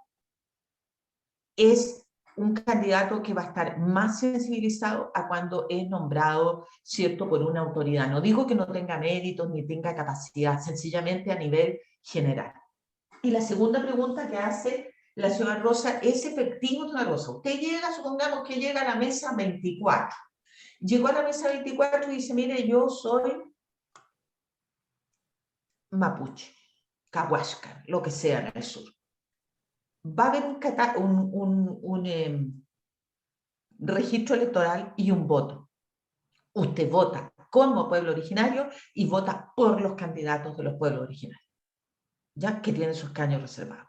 es un candidato que va a estar más sensibilizado a cuando es nombrado, ¿cierto?, por una autoridad. No digo que no tenga méritos ni tenga capacidad, sencillamente a nivel general. Y la segunda pregunta que hace la señora Rosa es efectivo, señora Rosa. Usted llega, supongamos que llega a la mesa 24. Llegó a la mesa 24 y dice, mire, yo soy mapuche, cahuasca, lo que sea en el sur. Va a haber un registro electoral y un voto. Usted vota como pueblo originario y vota por los candidatos de los pueblos originarios, ya que tienen sus escaños reservados.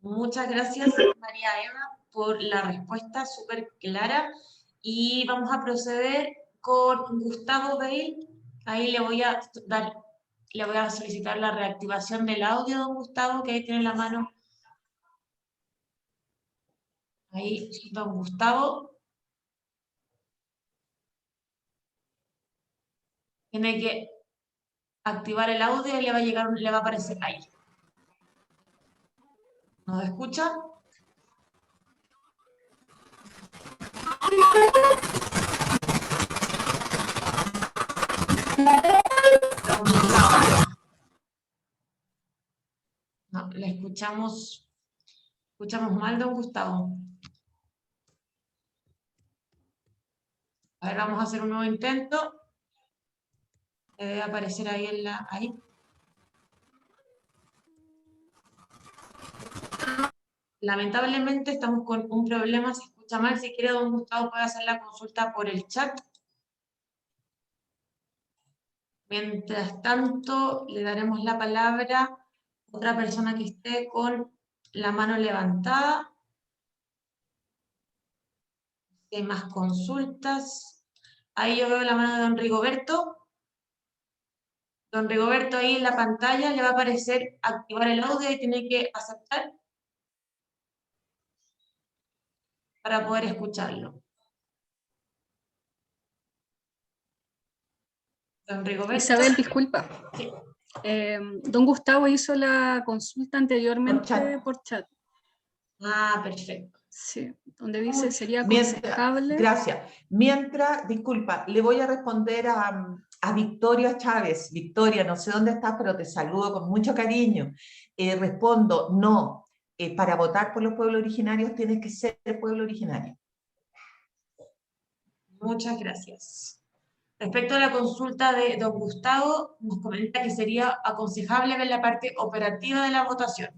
Muchas gracias, María Eva, por la respuesta súper clara. Y vamos a proceder con Gustavo Bale. Ahí le voy a solicitar la reactivación del audio, don Gustavo, que ahí tiene la mano. Ahí, don Gustavo. Tiene que activar el audio y le va a aparecer ahí. ¿Nos escucha? No, le escuchamos mal, don Gustavo. A ver, vamos a hacer un nuevo intento. Debe aparecer ahí ahí. Lamentablemente estamos con un problema, se escucha mal. Si quiere, don Gustavo puede hacer la consulta por el chat. Mientras tanto, le daremos la palabra a otra persona que esté con la mano levantada. Hay más consultas. Ahí yo veo la mano de don Rigoberto. Don Rigoberto, ahí en la pantalla le va a aparecer activar el audio y tiene que aceptar para poder escucharlo. Don Rigoberto. Isabel, disculpa. Sí. Don Gustavo hizo la consulta anteriormente por chat. Ah, perfecto. Sí, donde dice sería aconsejable. Gracias. Mientras, disculpa, le voy a responder a Victoria Chávez. Victoria, no sé dónde estás, pero te saludo con mucho cariño. Respondo, no. Para votar por los pueblos originarios tienes que ser pueblo originario. Muchas gracias. Respecto a la consulta de don Gustavo, nos comenta que sería aconsejable ver la parte operativa de la votación,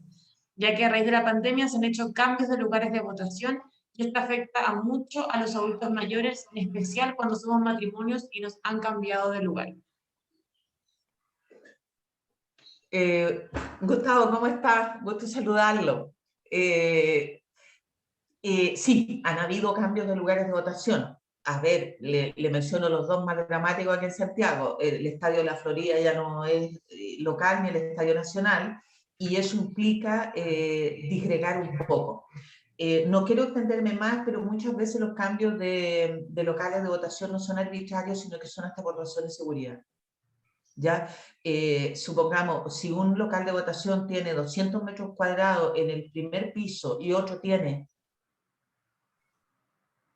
ya que a raíz de la pandemia se han hecho cambios de lugares de votación y esto afecta mucho a los adultos mayores, en especial cuando somos matrimonios y nos han cambiado de lugar. Gustavo, ¿cómo estás? Gusto saludarlo. Sí, han habido cambios de lugares de votación. A ver, le menciono los dos más dramáticos aquí en Santiago. El Estadio de la Florida ya no es local ni el Estadio Nacional, y eso implica disgregar un poco. No quiero extenderme más, pero muchas veces los cambios de locales de votación no son arbitrarios, sino que son hasta por razones de seguridad. ¿Ya? Supongamos, si un local de votación tiene 200 metros cuadrados en el primer piso y otro tiene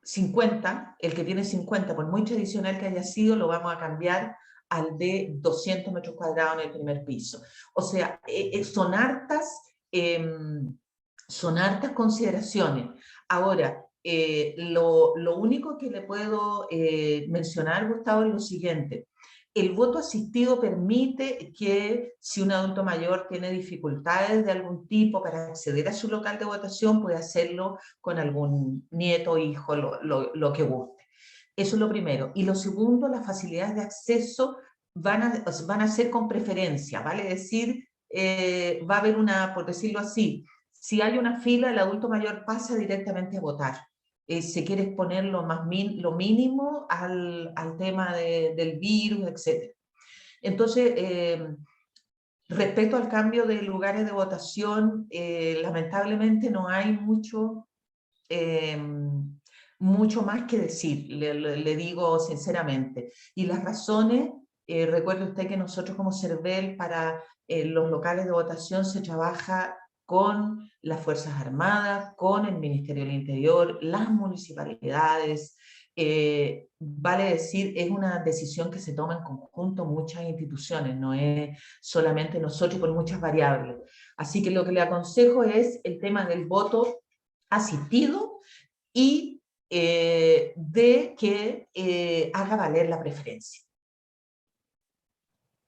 50, el que tiene 50, por muy tradicional que haya sido, lo vamos a cambiar al de 200 metros cuadrados en el primer piso. O sea, son hartas consideraciones. Ahora, lo único que le puedo mencionar, Gustavo, es lo siguiente. El voto asistido permite que si un adulto mayor tiene dificultades de algún tipo para acceder a su local de votación, puede hacerlo con algún nieto o hijo, lo que guste. Eso es lo primero. Y lo segundo, las facilidades de acceso van a ser con preferencia, ¿vale? Es decir, va a haber una, por decirlo así, si hay una fila, el adulto mayor pasa directamente a votar. Se quiere exponer lo mínimo al tema del virus, etc. Entonces, respecto al cambio de lugares de votación, lamentablemente no hay mucho más que decir, le digo sinceramente. Y las razones, recuerde usted que nosotros como CERVEL para los locales de votación se trabaja con las Fuerzas Armadas, con el Ministerio del Interior, las municipalidades. Vale decir, es una decisión que se toma en conjunto muchas instituciones, no es solamente nosotros, por muchas variables. Así que lo que le aconsejo es el tema del voto asistido y de que haga valer la preferencia.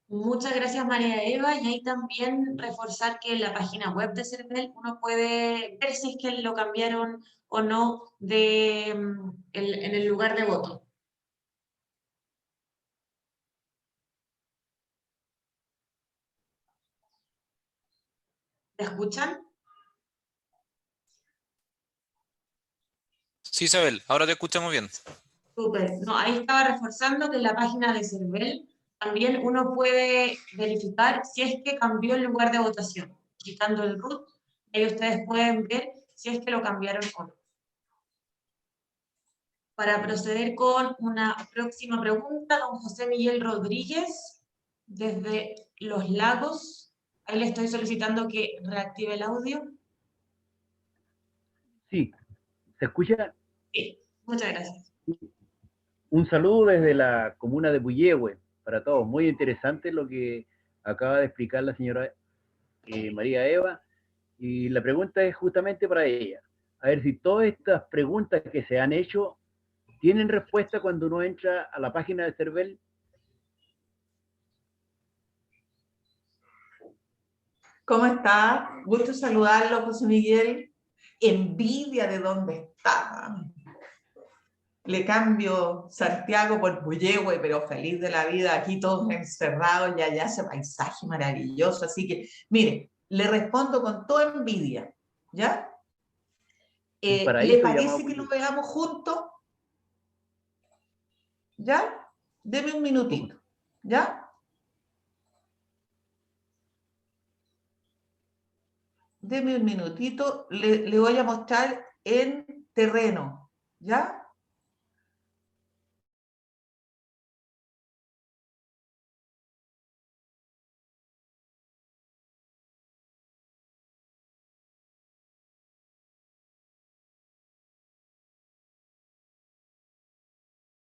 Muchas gracias, María Eva. Y ahí también reforzar que en la página web de CERVEL uno puede ver si es que lo cambiaron o no en el lugar de voto. ¿Te escuchan? Sí, Isabel, ahora te escuchamos bien. Súper. No, ahí estaba reforzando que en la página de CERVEL también uno puede verificar si es que cambió el lugar de votación, quitando el root, ahí ustedes pueden ver si es que lo cambiaron o no. Para proceder con una próxima pregunta, don José Miguel Rodríguez, desde Los Lagos. Ahí le estoy solicitando que reactive el audio. Sí, ¿se escucha? Sí, muchas gracias. Un saludo desde la comuna de Puyehue para todos. Muy interesante lo que acaba de explicar la señora María Eva. Y la pregunta es justamente para ella. A ver si todas estas preguntas que se han hecho tienen respuesta cuando uno entra a la página de CERVEL. ¿Cómo está? Gusto saludarlo, José Miguel. Envidia de dónde está. Le cambio Santiago por Puyehue, pero feliz de la vida, aquí todos encerrados y allá ese paisaje maravilloso. Así que, mire, le respondo con toda envidia, ¿ya? ¿Le parece que lo veamos juntos? ¿Ya? Deme un minutito, ¿ya? Deme un minutito, le voy a mostrar en terreno, ¿ya?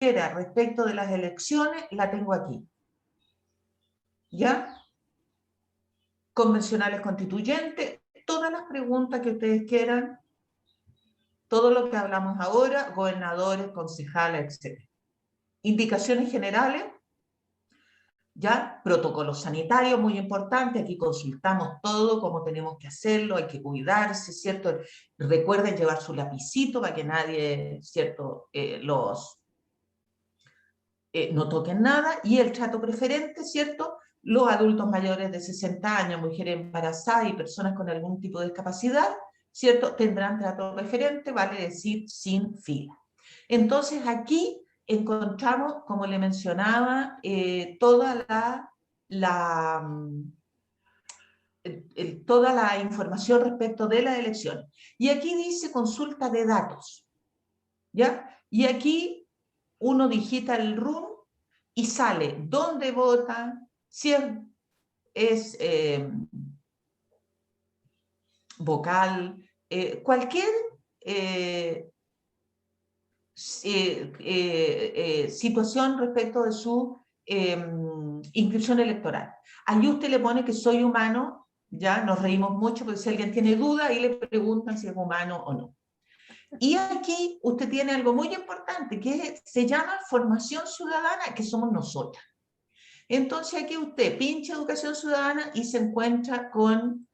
Respecto de las elecciones, la tengo aquí. ¿Ya? Convencionales constituyentes, todas las preguntas que ustedes quieran, todo lo que hablamos ahora, gobernadores, concejales, etc. indicaciones generales, ¿ya? Protocolos sanitarios, muy importante, aquí consultamos todo, cómo tenemos que hacerlo, hay que cuidarse, ¿cierto? Recuerden llevar su lapicito para que nadie, ¿cierto? No toquen nada, y el trato preferente, ¿cierto? Los adultos mayores de 60 años, mujeres embarazadas y personas con algún tipo de discapacidad, ¿cierto? Tendrán trato preferente, vale decir, sin fila. Entonces aquí encontramos, como le mencionaba, toda toda la información respecto de la elección. Y aquí dice consulta de datos, ¿ya? Y aquí uno digita el RUN y sale dónde vota, si es vocal, cualquier situación respecto de su inscripción electoral. Allí usted le pone que soy humano, ya nos reímos mucho porque si alguien tiene duda, ahí le preguntan si es humano o no. Y aquí usted tiene algo muy importante, que se llama formación ciudadana, que somos nosotras. Entonces aquí usted pincha educación ciudadana y se encuentra con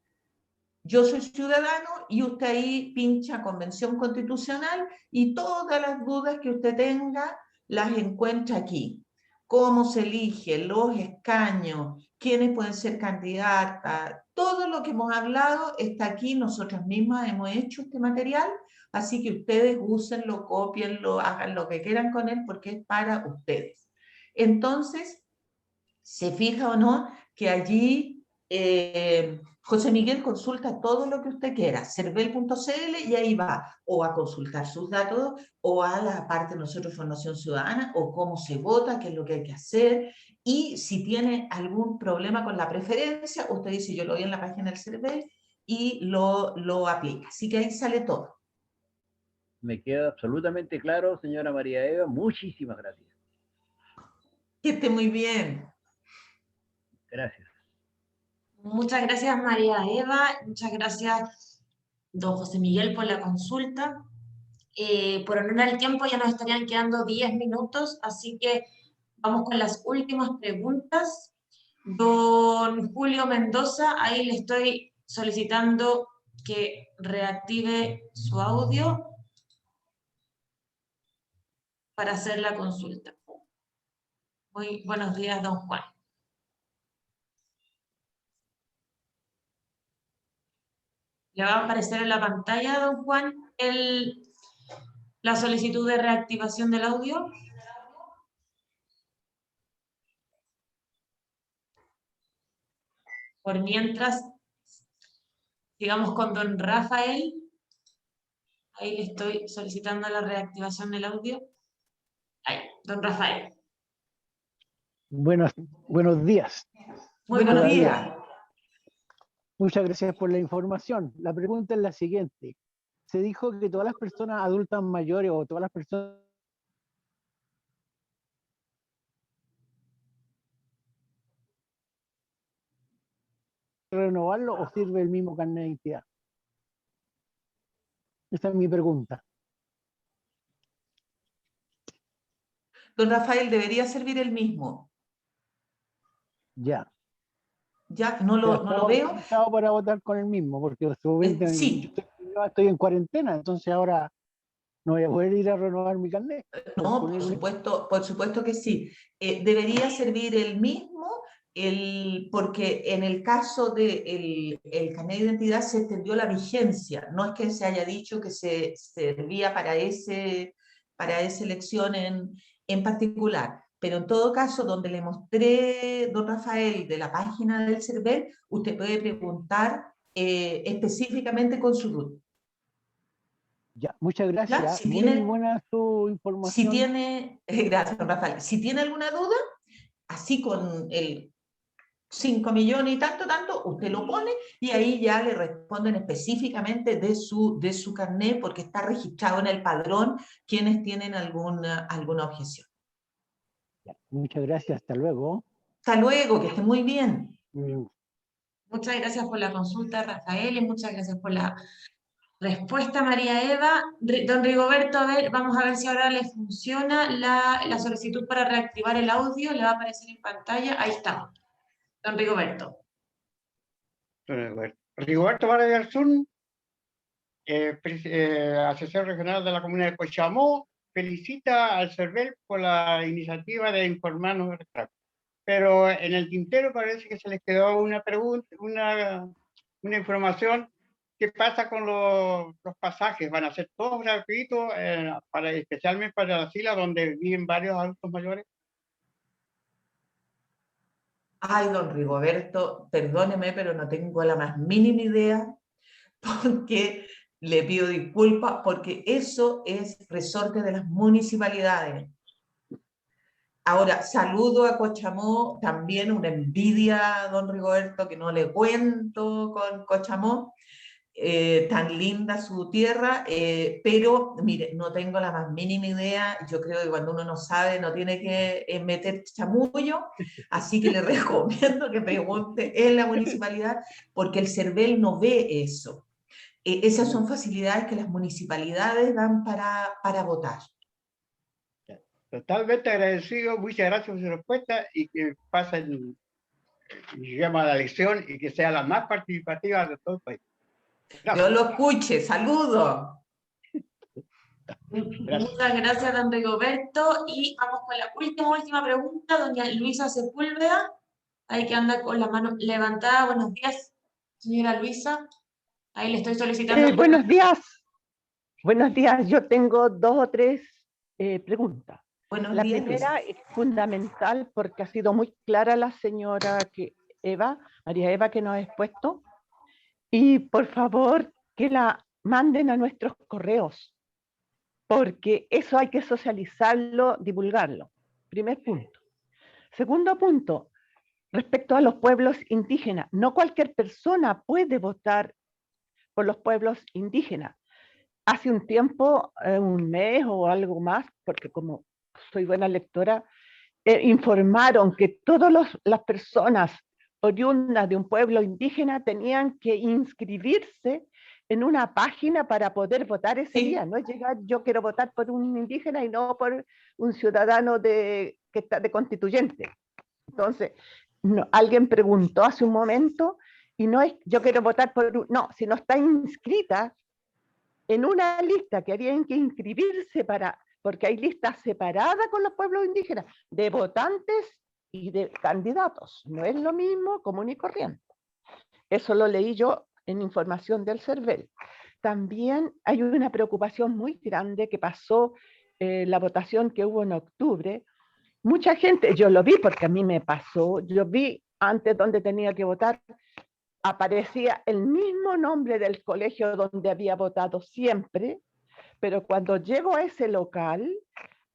yo soy ciudadano, y usted ahí pincha convención constitucional y todas las dudas que usted tenga las encuentra aquí. Cómo se elige, los escaños, quiénes pueden ser candidatas, todo lo que hemos hablado está aquí. Nosotras mismas hemos hecho este material, así que ustedes úsenlo, cópienlo, hagan lo que quieran con él porque es para ustedes. Entonces, ¿se fija o no que allí José Miguel consulta todo lo que usted quiera, cervel.cl, y ahí va o a consultar sus datos o a la parte de nosotros Formación Ciudadana, o cómo se vota, qué es lo que hay que hacer, y si tiene algún problema con la preferencia, usted dice yo lo vi en la página del cervel y lo aplica. Así que ahí sale todo. Me queda absolutamente claro, señora María Eva. Muchísimas gracias. Que esté muy bien. Gracias. Muchas gracias, María Eva. Muchas gracias, don José Miguel, por la consulta. Por honor al tiempo ya nos estarían quedando 10 minutos, así que vamos con las últimas preguntas. Don Julio Mendoza, ahí le estoy solicitando que reactive su audio para hacer la consulta. Muy buenos días, don Juan. Le va a aparecer en la pantalla, don Juan, la solicitud de reactivación del audio. Por mientras, sigamos con don Rafael. Ahí le estoy solicitando la reactivación del audio. Ahí, don Rafael. Buenos días. Muy buenos días. Muchas gracias por la información. La pregunta es la siguiente. Se dijo que todas las personas adultas mayores o todas las personas renovarlo, o sirve el mismo carnet de identidad. Esa es mi pregunta. Don Rafael, debería servir el mismo. Ya. Ya, no lo veo. Estaba para votar con el mismo, porque Sí. yo estoy en cuarentena, entonces ahora no voy a poder ir a renovar mi carnet. No, por supuesto que sí. Debería servir el mismo, porque en el caso del carnet de identidad se extendió la vigencia. No es que se haya dicho que se servía para esa elección en particular. Pero en todo caso, donde le mostré, don Rafael, de la página del CERVEL, usted puede preguntar específicamente con su RUT. Ya, muchas gracias. ¿Ya? Si Muy buena su información. Gracias, don Rafael. Si tiene alguna duda, así con el 5 millones y tanto, usted lo pone y ahí ya le responden específicamente de su carnet, porque está registrado en el padrón quienes tienen alguna objeción. Ya, muchas gracias, hasta luego. Hasta luego, que esté muy bien. Muchas gracias por la consulta, Rafael, y muchas gracias por la Respuesta María Eva. Don Rigoberto, a ver, vamos a ver si ahora le funciona la solicitud para reactivar el audio. Le va a aparecer en pantalla. Ahí está. Don Rigoberto. Rigoberto Vargas-Garzón, asesor regional de la comuna de Cochamó, felicita al CERVEL por la iniciativa de informarnos del retrato. Pero en el tintero parece que se les quedó una pregunta, una información. ¿Qué pasa con los pasajes? ¿Van a ser todos gratuitos, especialmente para las islas donde viven varios adultos mayores? Ay, don Rigoberto, perdóneme, pero no tengo la más mínima idea, porque le pido disculpas, porque eso es resorte de las municipalidades. Ahora, saludo a Cochamó, también una envidia, don Rigoberto, que no le cuento con Cochamó, tan linda su tierra, pero mire, no tengo la más mínima idea. Yo creo que cuando uno no sabe no tiene que meter chamullo, así que le recomiendo que pregunte en la municipalidad, porque el CERVEL no ve eso. Esas son facilidades que las municipalidades dan para votar. Totalmente agradecido, muchas gracias por su respuesta y que pasen, llama a la elección y que sea la más participativa de todo el país. Yo lo escuche, saludo. Muchas gracias, don Rigoberto. Y vamos con la última pregunta, doña Luisa Sepúlveda, ahí que anda con la mano levantada. Buenos días, señora Luisa. Ahí le estoy solicitando. Buenos días. Buenos días. Yo tengo 2 o 3 preguntas. Buenos la días, primera Luisa. es fundamental porque ha sido muy clara la señora María Eva, que nos ha expuesto. Y por favor, que la manden a nuestros correos, porque eso hay que socializarlo, divulgarlo. Primer punto. Segundo punto, respecto a los pueblos indígenas. No cualquier persona puede votar por los pueblos indígenas. Hace un tiempo, un mes o algo más, porque como soy buena lectora, informaron que todas las personas oriundas de un pueblo indígena tenían que inscribirse en una página para poder votar ese día. No es llegar, yo quiero votar por un indígena y no por un ciudadano que está de constituyente. Entonces, alguien preguntó hace un momento, y no es yo quiero votar por no, si no está inscrita en una lista que había que inscribirse porque hay listas separadas con los pueblos indígenas, de votantes y de candidatos. No es lo mismo común y corriente. Eso lo leí yo en información del CERVEL. También hay una preocupación muy grande que pasó la votación que hubo en octubre. Mucha gente, yo lo vi porque a mí me pasó, yo vi antes donde tenía que votar, aparecía el mismo nombre del colegio donde había votado siempre, pero cuando llego a ese local,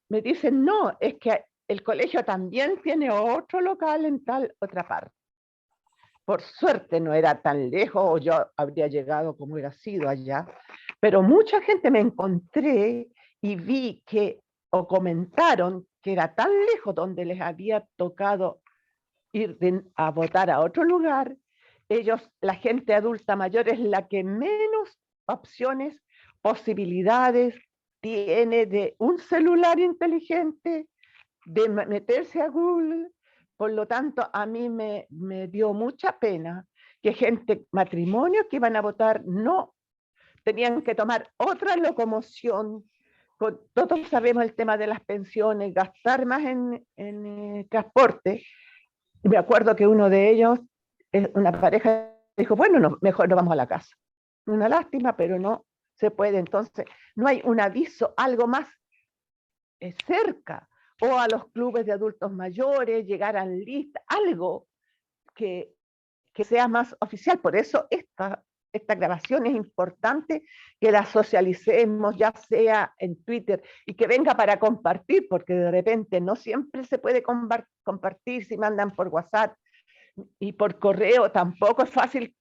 me dicen, no, es que el colegio también tiene otro local en tal otra parte. Por suerte no era tan lejos, o yo habría llegado como hubiera sido allá, pero mucha gente me encontré y vi o comentaron que era tan lejos donde les había tocado ir a votar a otro lugar. La gente adulta mayor es la que menos opciones, posibilidades tiene de un celular inteligente, de meterse a Google. Por lo tanto, a mí me dio mucha pena que matrimonios que iban a votar no tenían que tomar otra locomoción. Todos sabemos el tema de las pensiones, gastar más en transporte. Me acuerdo que uno de ellos, una pareja, dijo, bueno, mejor nos vamos a la casa. Una lástima, pero no se puede. Entonces, no hay un aviso, algo más cerca, o a los clubes de adultos mayores, llegar a lista, algo que sea más oficial. Por eso esta grabación es importante que la socialicemos, ya sea en Twitter, y que venga para compartir, porque de repente no siempre se puede compartir si mandan por WhatsApp, y por correo tampoco es fácil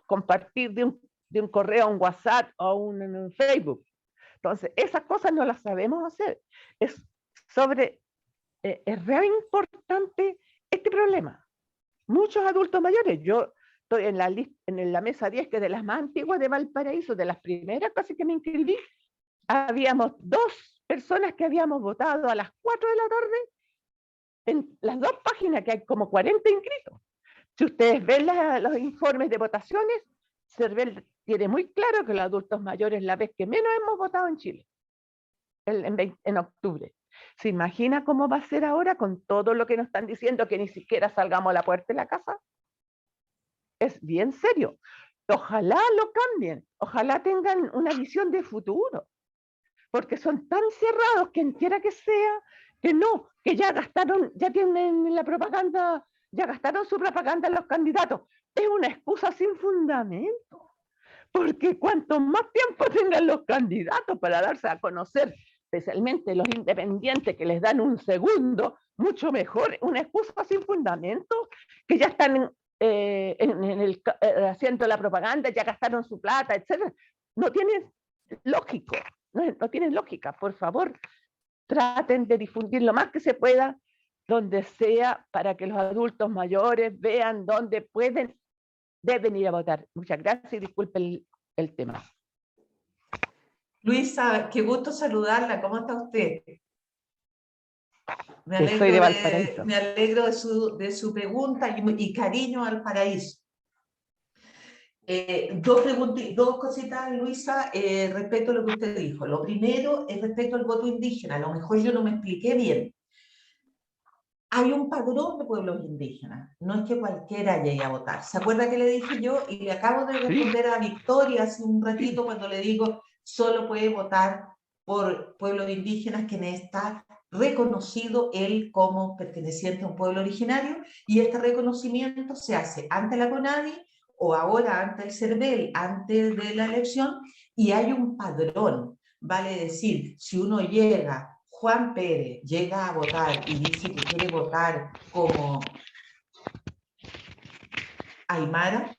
compartir de un correo a un WhatsApp o un Facebook. Entonces, esas cosas no las sabemos hacer. Es re importante este problema. Muchos adultos mayores, yo estoy en la mesa 10, que es de las más antiguas de Valparaíso, de las primeras casi que me inscribí, habíamos 2 personas que habíamos votado a las 4 de la tarde en las 2 páginas, que hay como 40 inscritos. Si ustedes ven los informes de votaciones, CERVEL tiene muy claro que los adultos mayores la vez que menos hemos votado en Chile, en octubre. ¿Se imagina cómo va a ser ahora con todo lo que nos están diciendo, que ni siquiera salgamos a la puerta de la casa? Es bien serio. Ojalá lo cambien, ojalá tengan una visión de futuro, porque son tan cerrados, quien quiera que sea, que no, que ya gastaron, ya tienen la propaganda, ya gastaron su propaganda en los candidatos. Es una excusa sin fundamento, porque cuanto más tiempo tengan los candidatos para darse a conocer, especialmente los independientes que les dan un segundo, mucho mejor. Una excusa sin fundamento, que ya están haciendo la propaganda, ya gastaron su plata, etc. No tienen lógico, no tienen lógica. Por favor, traten de difundir lo más que se pueda, donde sea, para que los adultos mayores vean dónde deben ir a votar. Muchas gracias y disculpen el tema. Luisa, qué gusto saludarla. ¿Cómo está usted? Soy de Valparaíso. Me alegro de su pregunta y cariño al paraíso. Dos cositas, Luisa, respecto a lo que usted dijo. Lo primero es respecto al voto indígena. A lo mejor yo no me expliqué bien. Hay un padrón de pueblos indígenas. No es que cualquiera llegue a votar. ¿Se acuerda que le dije yo? Y le acabo de responder a Victoria hace un ratito cuando le digo, solo puede votar por pueblos indígenas quienes está reconocido él como perteneciente a un pueblo originario, y este reconocimiento se hace ante la CONADI o ahora ante el CERVEL, antes de la elección, y hay un padrón. Vale decir, si uno llega, Juan Pérez llega a votar y dice que quiere votar como aymara,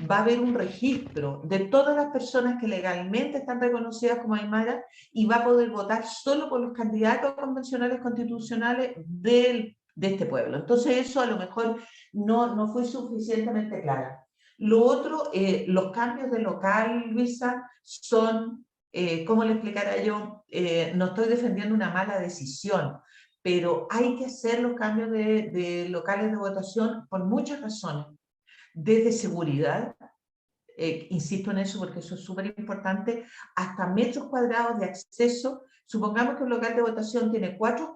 va a haber un registro de todas las personas que legalmente están reconocidas como aymara y va a poder votar solo por los candidatos convencionales constitucionales de este pueblo. Entonces eso a lo mejor no fue suficientemente clara. Lo otro, los cambios de local, Luisa, son, ¿cómo le explicara yo? No estoy defendiendo una mala decisión, pero hay que hacer los cambios de locales de votación por muchas razones. Desde seguridad, insisto en eso porque eso es súper importante, hasta metros cuadrados de acceso. Supongamos que un local de votación tiene 4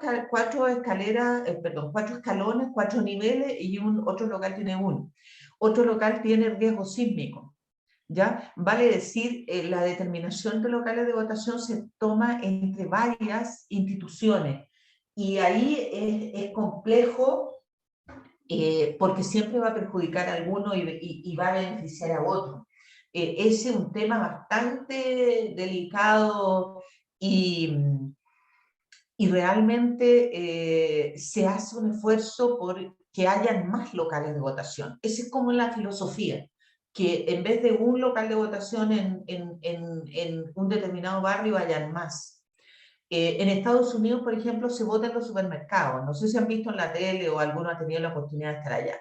escalones, 4 niveles, y otro local tiene 1. Otro local tiene riesgo sísmico. ¿Ya? Vale decir, la determinación de locales de votación se toma entre varias instituciones, y ahí es complejo, porque siempre va a perjudicar a alguno y va a beneficiar a otro. Ese es un tema bastante delicado y realmente se hace un esfuerzo por que hayan más locales de votación. Esa es como la filosofía, que en vez de un local de votación en un determinado barrio hayan más. En Estados Unidos, por ejemplo, se vota en los supermercados. No sé si han visto en la tele o alguno ha tenido la oportunidad de estar allá.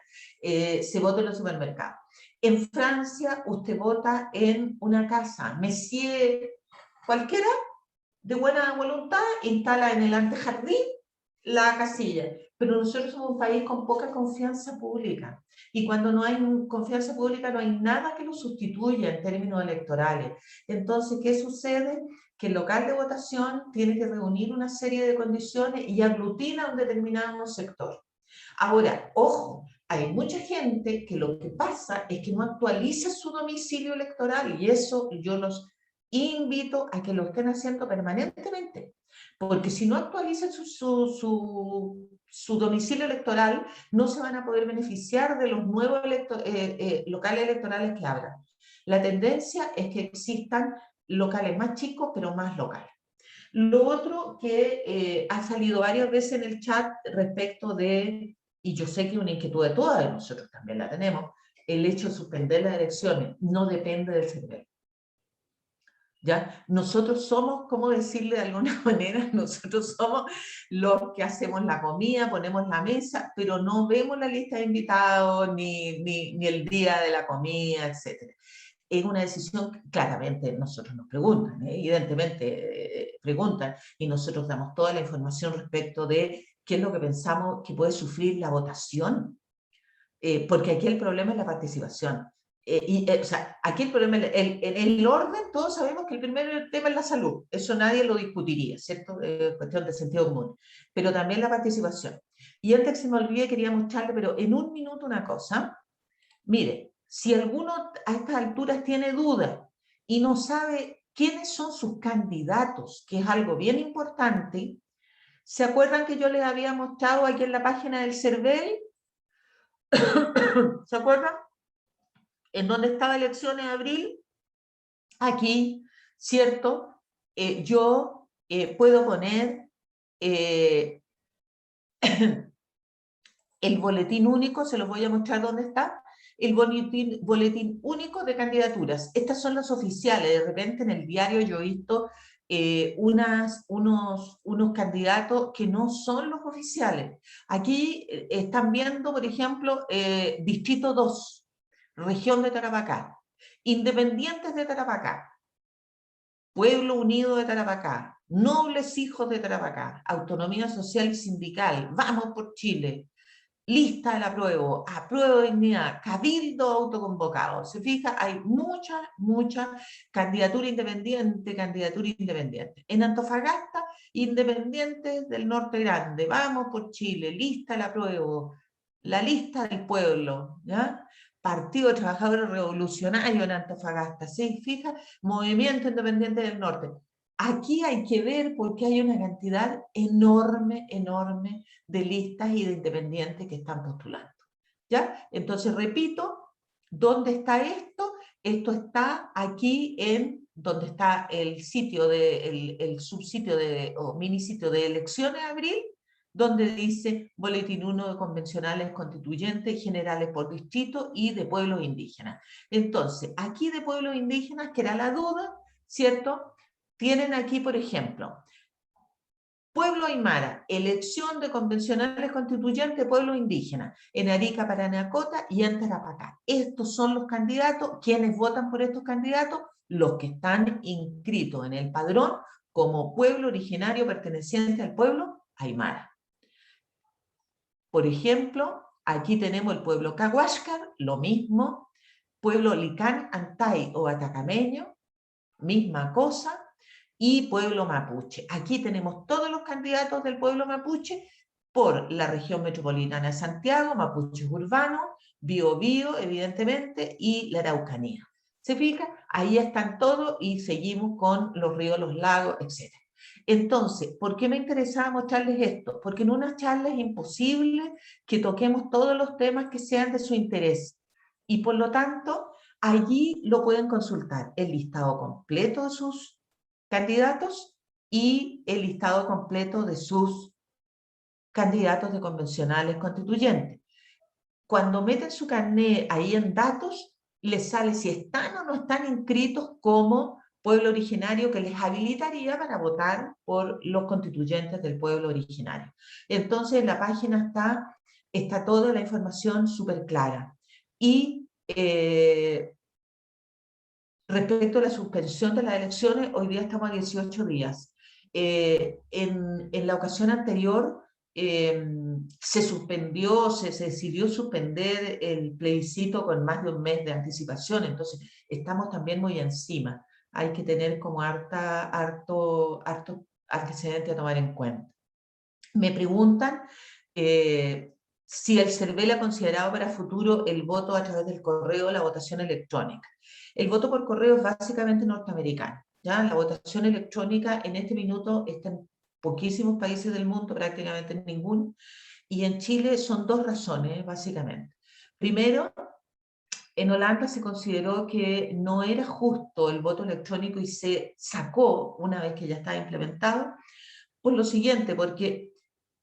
Se vota en los supermercados. En Francia, usted vota en una casa. Monsieur cualquiera, de buena voluntad, instala en el antejardín la casilla. Pero nosotros somos un país con poca confianza pública. Y cuando no hay confianza pública, no hay nada que lo sustituya en términos electorales. Entonces, ¿qué sucede? Que el local de votación tiene que reunir una serie de condiciones y aglutina a un determinado sector. Ahora, ojo, hay mucha gente que lo que pasa es que no actualiza su domicilio electoral, y eso yo los invito a que lo estén haciendo permanentemente, porque si no actualizan su domicilio electoral, no se van a poder beneficiar de los nuevos locales electorales que abran. La tendencia es que existan locales más chicos, pero más locales. Lo otro que ha salido varias veces en el chat respecto de, y yo sé que una inquietud de todas, y nosotros también la tenemos, el hecho de suspender las elecciones no depende del CERVEL. ¿Ya? Nosotros somos, ¿cómo decirle de alguna manera? Nosotros somos los que hacemos la comida, ponemos la mesa, pero no vemos la lista de invitados, ni el día de la comida, etc. Es una decisión que claramente nosotros nos preguntan, evidentemente preguntan, y nosotros damos toda la información respecto de qué es lo que pensamos que puede sufrir la votación, porque aquí el problema es la participación. O sea, aquí el problema, en el orden, todos sabemos que el primer tema es la salud, eso nadie lo discutiría, ¿cierto? Cuestión de sentido común, pero también la participación. Y antes que se me olvide, quería mostrarle, pero en un minuto una cosa. Mire, si alguno a estas alturas tiene dudas y no sabe quiénes son sus candidatos, que es algo bien importante, ¿se acuerdan que yo les había mostrado aquí en la página del CERVEL? ¿Se acuerdan? En donde estaba elecciones de abril, aquí, ¿cierto? Yo puedo poner el boletín único, se los voy a mostrar dónde está, el boletín único de candidaturas. Estas son las oficiales. De repente en el diario yo he visto unos candidatos que no son los oficiales. Aquí están viendo, por ejemplo, Distrito 2, Región de Tarapacá, Independientes de Tarapacá, Pueblo Unido de Tarapacá, Nobles Hijos de Tarapacá, Autonomía Social y Sindical, Vamos por Chile, Lista del Apruebo, Apruebo Dignidad, Cabildo Autoconvocado. Se fija, hay mucha candidatura independiente. En Antofagasta, Independientes del Norte Grande, Vamos por Chile, Lista del Apruebo, la Lista del Pueblo, ¿ya? Partido de Trabajadores Revolucionarios en Antofagasta, ¿se fija? Movimiento Independiente del Norte. Aquí hay que ver porque hay una cantidad enorme de listas y de independientes que están postulando. ¿Ya? Entonces, repito, ¿dónde está esto? Esto está aquí en donde está el sitio el subsitio o minisitio de elecciones de abril, donde dice Boletín 1 de convencionales constituyentes generales por distrito y de pueblos indígenas. Entonces, aquí de pueblos indígenas, que era la duda, ¿cierto? Tienen aquí, por ejemplo, Pueblo Aymara, elección de convencionales constituyentes, pueblo indígena, en Arica, Paranacota y en Tarapacá. Estos son los candidatos. ¿Quiénes votan por estos candidatos? Los que están inscritos en el padrón como pueblo originario perteneciente al pueblo Aymara. Por ejemplo, aquí tenemos el pueblo Cahuáscar, lo mismo, pueblo Licán, Antay o Atacameño, misma cosa, y pueblo mapuche. Aquí tenemos todos los candidatos del pueblo mapuche por la región metropolitana de Santiago, mapuches urbanos, Biobío, evidentemente, y la Araucanía. ¿Se fija? Ahí están todos y seguimos con los ríos, los lagos, etc. Entonces, ¿por qué me interesaba mostrarles esto? Porque en una charla es imposible que toquemos todos los temas que sean de su interés. Y por lo tanto, allí lo pueden consultar, el listado completo de sus candidatos y el listado completo de sus candidatos de convencionales constituyentes. Cuando meten su carnet ahí en datos, les sale si están o no están inscritos como pueblo originario, que les habilitaría para votar por los constituyentes del pueblo originario. Entonces en la página está toda la información súper clara. Y respecto a la suspensión de las elecciones, hoy día estamos a 18 días. En la ocasión anterior se decidió suspender el plebiscito con más de un mes de anticipación, entonces estamos también muy encima. Hay que tener como harto antecedente a tomar en cuenta. Me preguntan si el CERVEL ha considerado para futuro el voto a través del correo o la votación electrónica. El voto por correo es básicamente norteamericano. ¿Ya? La votación electrónica en este minuto está en poquísimos países del mundo, prácticamente en ninguno, y en Chile son dos razones, básicamente. Primero, en Holanda se consideró que no era justo el voto electrónico y se sacó una vez que ya estaba implementado, por lo siguiente, porque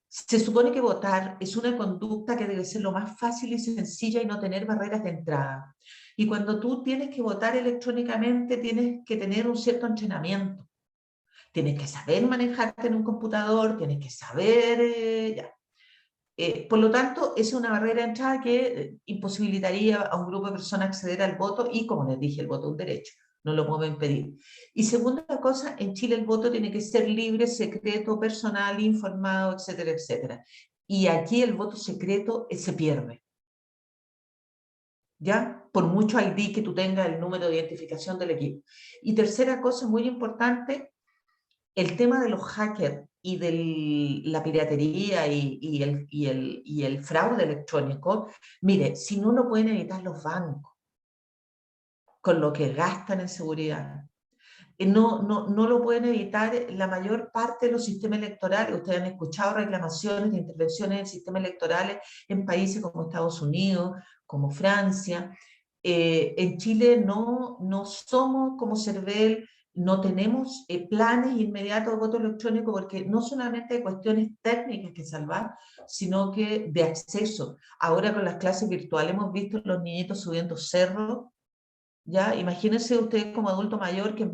Se supone que votar es una conducta que debe ser lo más fácil y sencilla y no tener barreras de entrada. Y cuando tú tienes que votar electrónicamente, tienes que tener un cierto entrenamiento. Tienes que saber manejarte en un computador, tienes que saber... ya. Por lo tanto, es una barrera de entrada que imposibilitaría a un grupo de personas acceder al voto y, como les dije, el voto es un derecho, no lo pueden pedir. Y segunda cosa, en Chile el voto tiene que ser libre, secreto, personal, informado, etcétera, etcétera. Y aquí el voto secreto se pierde. ¿Ya? Por mucho ID que tú tengas, el número de identificación del equipo. Y tercera cosa muy importante, el tema de los hackers y de la piratería y el fraude electrónico, mire, si no lo pueden evitar los bancos, con lo que gastan en seguridad, no lo pueden evitar la mayor parte de los sistemas electorales. Ustedes han escuchado reclamaciones de intervenciones en sistemas electorales en países como Estados Unidos, como Francia. En Chile no somos como CERVEL, no tenemos planes inmediatos de voto electrónico porque no solamente hay cuestiones técnicas que salvar, sino que de acceso. Ahora con las clases virtuales hemos visto los niñitos subiendo cerros, ¿ya? Imagínense ustedes como adulto mayor que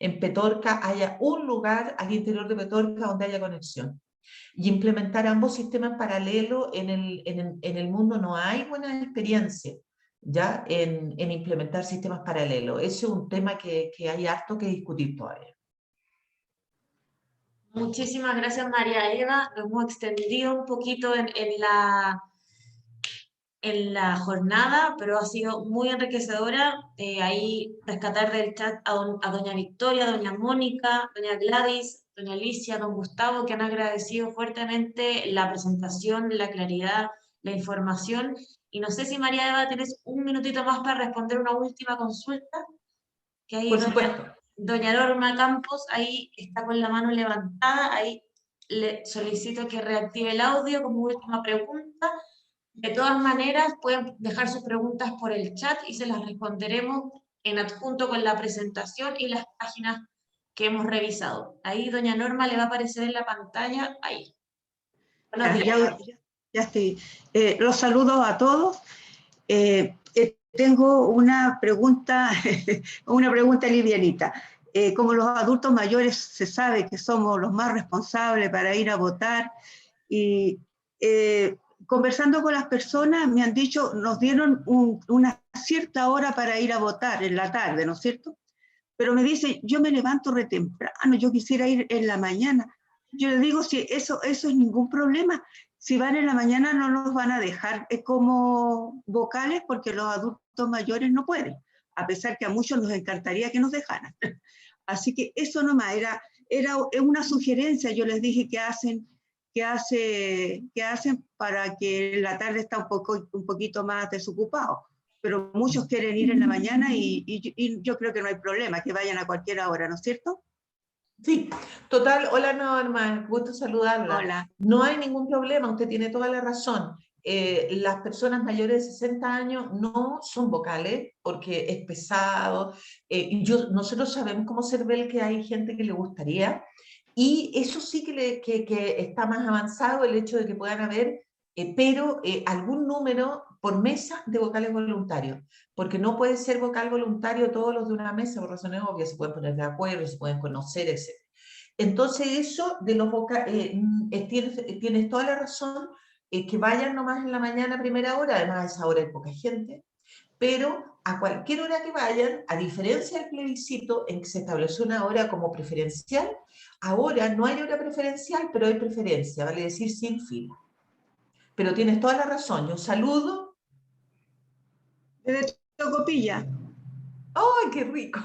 en Petorca haya un lugar al interior de Petorca donde haya conexión. Y implementar ambos sistemas paralelos en el mundo no hay buena experiencia, ¿ya? En implementar sistemas paralelos. Ese es un tema que hay harto que discutir todavía. Muchísimas gracias, María Eva. Nos hemos extendido un poquito en la jornada, pero ha sido muy enriquecedora. Ahí rescatar del chat a doña Victoria, doña Mónica, doña Gladys, doña Alicia, don Gustavo, que han agradecido fuertemente la presentación, la claridad, la información. Y no sé si María Eva tienes un minutito más para responder una última consulta. Que ahí Por supuesto. Doña Norma Campos, ahí está con la mano levantada, ahí le solicito que reactive el audio como última pregunta. De todas maneras, pueden dejar sus preguntas por el chat y se las responderemos en adjunto con la presentación y las páginas que hemos revisado. Ahí, doña Norma, le va a aparecer en la pantalla, ahí. Buenos días. Ya estoy. Los saludo a todos. Tengo una pregunta livianita. Como los adultos mayores se sabe que somos los más responsables para ir a votar y conversando con las personas me han dicho, nos dieron una cierta hora para ir a votar en la tarde, ¿no es cierto? Pero me dice, yo me levanto re temprano, yo quisiera ir en la mañana. Yo le digo, si eso es ningún problema. Si van en la mañana no los van a dejar como vocales porque los adultos mayores no pueden, a pesar que a muchos nos encantaría que nos dejaran. Así que eso nomás era una sugerencia. Yo les dije que hacen para que en la tarde está un poquito más desocupado. Pero muchos quieren ir en la mañana y yo creo que no hay problema, que vayan a cualquier hora, ¿no es cierto? Sí, total. Hola Norma, gusto saludarla. Hola. No hay ningún problema, usted tiene toda la razón. Las personas mayores de 60 años no son vocales porque es pesado. Nosotros sabemos como CERVEL que hay gente que le gustaría y eso sí que está más avanzado el hecho de que puedan haber, pero algún número por mesa de vocales voluntarios, porque no puede ser vocal voluntario todos los de una mesa por razones obvias, se pueden poner de acuerdo, se pueden conocer, etc. Entonces eso de los vocales, tienes toda la razón, que vayan nomás en la mañana a primera hora, además a esa hora hay poca gente, pero a cualquier hora que vayan, a diferencia del plebiscito en que se estableció una hora como preferencial, ahora no hay hora preferencial, pero hay preferencia, vale decir sin fila. Pero tienes toda la razón, yo saludo. De Tocopilla. ¡Ay, qué rico!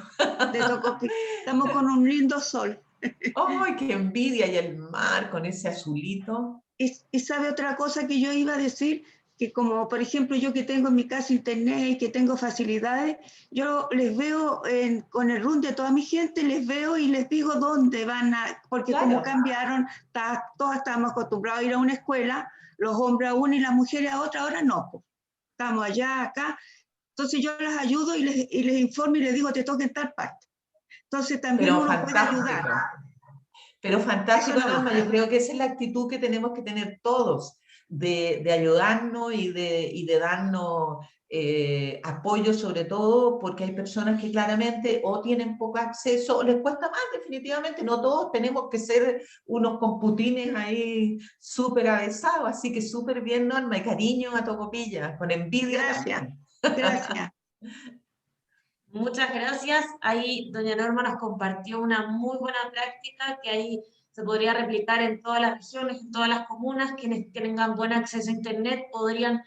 De Tocopilla. Estamos con un lindo sol. ¡Ay, qué envidia! Y el mar con ese azulito. Y sabe otra cosa que yo iba a decir, que como por ejemplo yo que tengo en mi casa internet y que tengo facilidades, yo les veo con el run de toda mi gente, les veo y les digo dónde van a, porque claro, como cambiaron, todos estábamos acostumbrados a ir a una escuela, los hombres a una y las mujeres a otra, ahora no, pues. Estamos allá, acá, entonces yo las ayudo y les informo y les digo te toca en tal parte. Entonces también pero uno puede ayudar. Pero fantástico, Eso no. Norma, yo creo que esa es la actitud que tenemos que tener todos, de ayudarnos y de darnos apoyo, sobre todo porque hay personas que claramente o tienen poco acceso o les cuesta más, definitivamente. No todos tenemos que ser unos computines ahí súper avesados, así que súper bien, Norma, y cariño a Tocopilla, con envidia. Gracias, también. gracias. Muchas gracias. Ahí doña Norma nos compartió una muy buena práctica que ahí se podría replicar en todas las regiones, en todas las comunas. Quienes tengan buen acceso a Internet podrían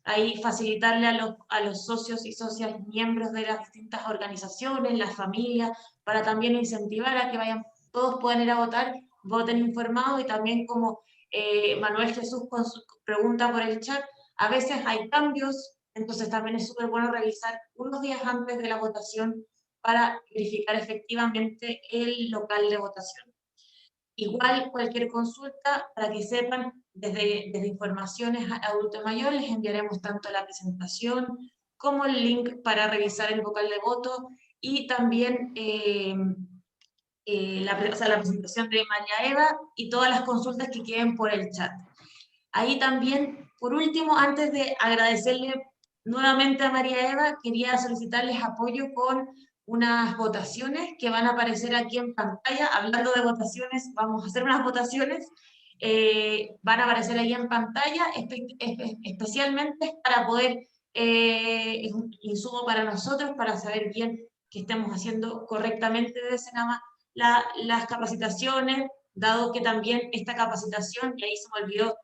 ahí facilitarle a los socios y socias miembros de las distintas organizaciones, las familias, para también incentivar a que vayan, todos puedan ir a votar, voten informados, y también como Manuel Jesús pregunta por el chat, a veces hay cambios. Entonces también es súper bueno revisar unos días antes de la votación para verificar efectivamente el local de votación. Igual cualquier consulta, para que sepan, desde informaciones a adultos mayores les enviaremos tanto la presentación como el link para revisar el local de voto, y también la presentación de María Eva y todas las consultas que queden por el chat. Ahí también, por último, antes de agradecerle nuevamente a María Eva, quería solicitarles apoyo con unas votaciones que van a aparecer aquí en pantalla. Hablando de votaciones, vamos a hacer unas votaciones. Van a aparecer ahí en pantalla, especialmente para poder, es un insumo para nosotros, para saber bien que estemos haciendo correctamente desde Senama las capacitaciones, dado que también esta capacitación, y ahí se me olvidó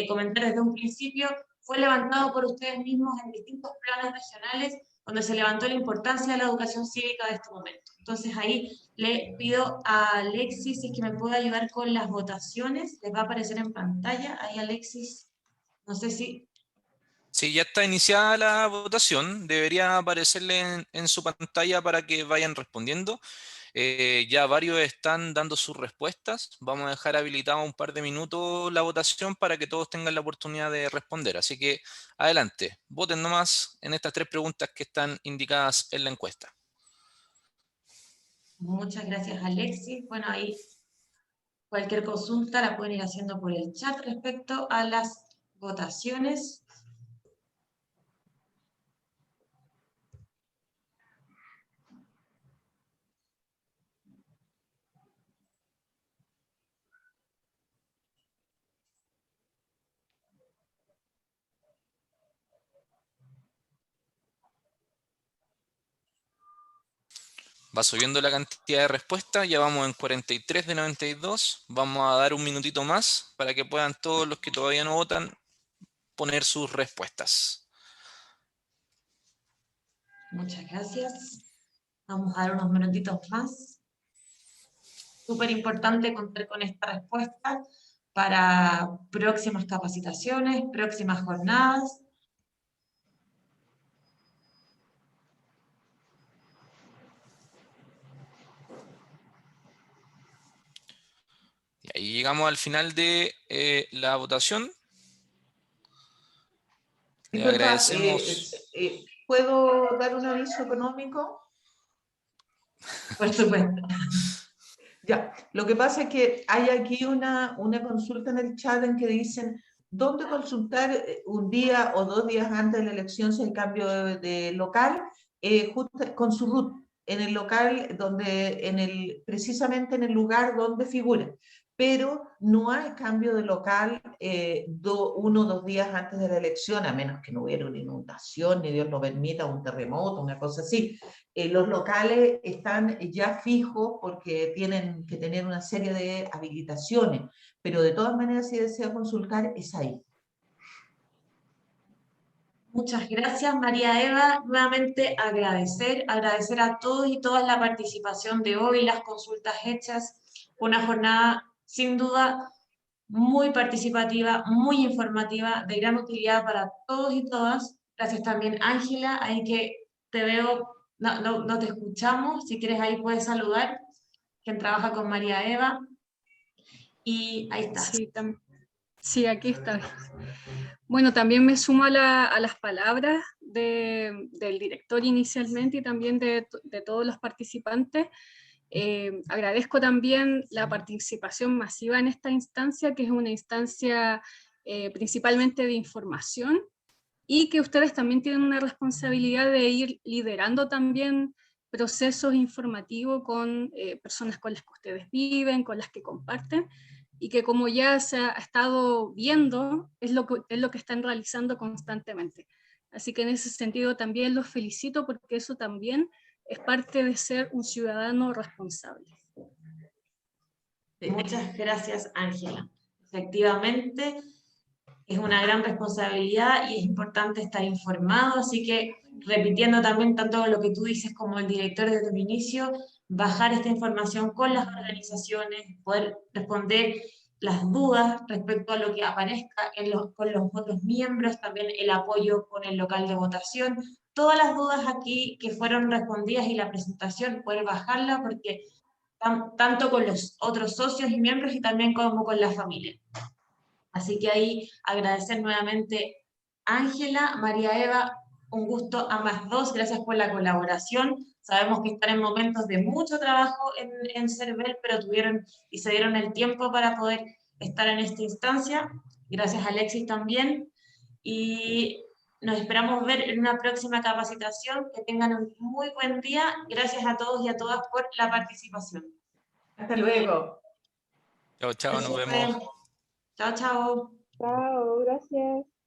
comentar desde un principio, fue levantado por ustedes mismos en distintos planes regionales, donde se levantó la importancia de la educación cívica de este momento. Entonces ahí le pido a Alexis si es que me puede ayudar con las votaciones. Les va a aparecer en pantalla. Ahí, Alexis, no sé si... Sí, ya está iniciada la votación. Debería aparecerle en su pantalla para que vayan respondiendo. Ya varios están dando sus respuestas. Vamos a dejar habilitado un par de minutos la votación para que todos tengan la oportunidad de responder. Así que adelante, voten nomás en estas 3 preguntas que están indicadas en la encuesta. Muchas gracias, Alexis. Bueno, ahí cualquier consulta la pueden ir haciendo por el chat respecto a las votaciones. Va subiendo la cantidad de respuestas, ya vamos en 43 de 92. Vamos a dar un minutito más para que puedan todos los que todavía no votan poner sus respuestas. Muchas gracias. Vamos a dar unos minutitos más. Súper importante contar con esta respuesta para próximas capacitaciones, próximas jornadas. Y ahí llegamos al final de la votación. Le agradecemos. ¿Puedo dar un aviso económico? Por supuesto. Ya, lo que pasa es que hay aquí una consulta en el chat en que dicen dónde consultar un día o 2 días antes de la elección si hay cambio de local, justo con su RUT, en el local donde, precisamente en el lugar donde figura. Pero no hay cambio de local 1 o 2 días antes de la elección, a menos que no hubiera una inundación, ni Dios lo permita, un terremoto, una cosa así. Los locales están ya fijos porque tienen que tener una serie de habilitaciones, pero de todas maneras, si desea consultar, es ahí. Muchas gracias, María Eva. Nuevamente agradecer a todos y todas la participación de hoy, las consultas hechas. Una jornada sin duda muy participativa, muy informativa, de gran utilidad para todos y todas. Gracias también, Ángela, ahí que te veo, no te escuchamos, si quieres ahí puedes saludar, quien trabaja con María Eva. Y ahí está. Sí, aquí está. Bueno, también me sumo a las palabras del director inicialmente y también de todos los participantes. Agradezco también la participación masiva en esta instancia, que es una instancia principalmente de información, y que ustedes también tienen una responsabilidad de ir liderando también procesos informativos con personas con las que ustedes viven, con las que comparten, y que como ya se ha estado viendo, es lo que están realizando constantemente. Así que en ese sentido también los felicito, porque eso también es parte de ser un ciudadano responsable. Muchas gracias, Ángela. Efectivamente, es una gran responsabilidad y es importante estar informado, así que repitiendo también tanto lo que tú dices como el director desde el inicio, bajar esta información con las organizaciones, poder responder las dudas respecto a lo que aparezca con los otros miembros, también el apoyo con el local de votación, todas las dudas aquí que fueron respondidas y la presentación, poder bajarla porque tanto con los otros socios y miembros y también como con la familia. Así que ahí agradecer nuevamente a Ángela, María Eva, un gusto a ambas dos, gracias por la colaboración. Sabemos que están en momentos de mucho trabajo en CERVEL, pero tuvieron y se dieron el tiempo para poder estar en esta instancia. Gracias a Alexis también. Y nos esperamos ver en una próxima capacitación. Que tengan un muy buen día. Gracias a todos y a todas por la participación. Hasta luego. Chao, chao, nos vemos. Chao, chao. Chao, gracias.